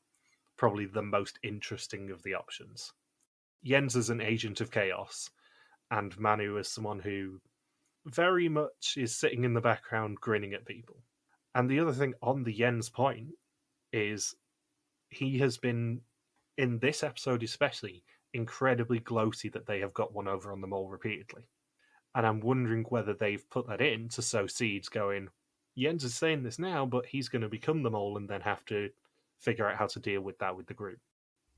A: probably the most interesting of the options. Gendt is an agent of chaos, and Manu is someone who very much is sitting in the background grinning at people. And the other thing on the Gendt point is he has been, in this episode especially, incredibly gloaty that they have got one over on the mole repeatedly. And I'm wondering whether they've put that in to sow seeds going, Gendt is saying this now, but he's going to become the mole and then have to figure out how to deal with that with the group.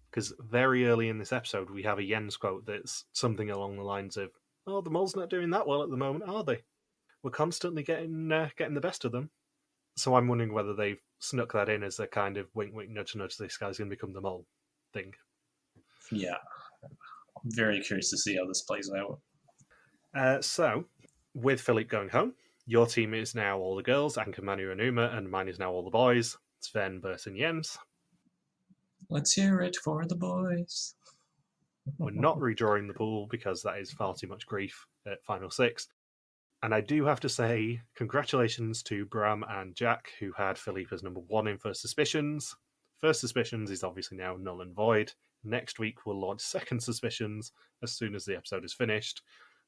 A: Because very early in this episode, we have a Gendt quote that's something along the lines of, "Oh, the mole's not doing that well at the moment, are they? We're constantly getting the best of them." So I'm wondering whether they've snuck that in as a kind of wink, wink, nudge, nudge, this guy's going to become the mole thing.
B: Yeah. I'm very curious to see how this plays out.
A: So, with Philippe going home, your team is now all the girls, Anka, Manu, and Uma, and mine is now all the boys, Sven, Bert, and Gendt.
B: Let's hear it for the boys.
A: We're not redrawing the pool because that is far too much grief at Final Six. And I do have to say, congratulations to Bram and Jack, who had Philippe as number 1 in First Suspicions. First Suspicions is obviously now null and void. Next week we'll launch Second Suspicions as soon as the episode is finished.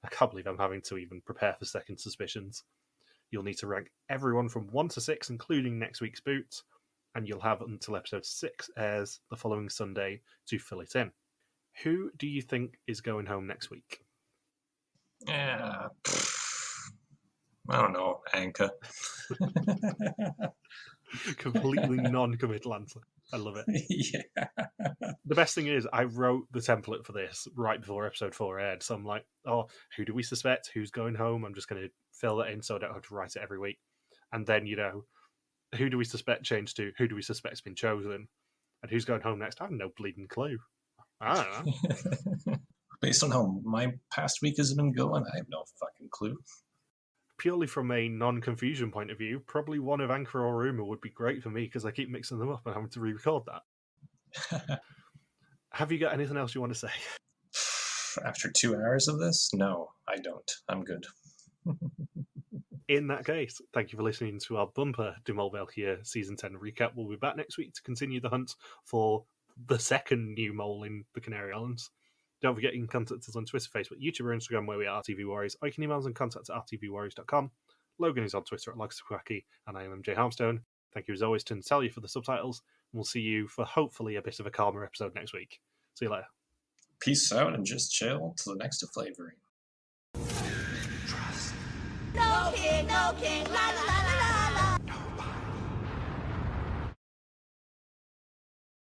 A: I can't believe I'm having to even prepare for Second Suspicions. You'll need to rank everyone from 1 to 6, including next week's boot, and you'll have until episode 6 airs the following Sunday to fill it in. Who do you think is going home next week?
B: Yeah. I don't know, Anka.
A: Completely non-committal answer. I love it.
B: Yeah.
A: The best thing is, I wrote the template for this right before episode 4 aired, so I'm like, oh, who do we suspect? Who's going home? I'm just going to fill that in so I don't have to write it every week. And then, who do we suspect changed to who do we suspect's been chosen? And who's going home next? I have no bleeding clue. I don't know.
B: Based on how my past week has been going, I have no fucking clue.
A: Purely from a non-confusion point of view, probably one of Anchor or Uma would be great for me because I keep mixing them up and having to re-record that. Have you got anything else you want to say?
B: After 2 hours of this? No, I don't. I'm good.
A: In that case, thank you for listening to our bumper de Mol België Season 10 recap. We'll be back next week to continue the hunt for the second new mole in the Canary Islands. Don't forget you can contact us on Twitter, Facebook, YouTube, or Instagram where we are RTV Warriors, or you can email us on contact@rtvwarriors.com. Logan is on Twitter @LogsQuacky, and I am MJ Harmstone. Thank you as always to Natalia for the subtitles, and we'll see you for hopefully a bit of a calmer episode next week. See you later.
B: Peace out and just chill to the next flavoring.
C: No king, la la.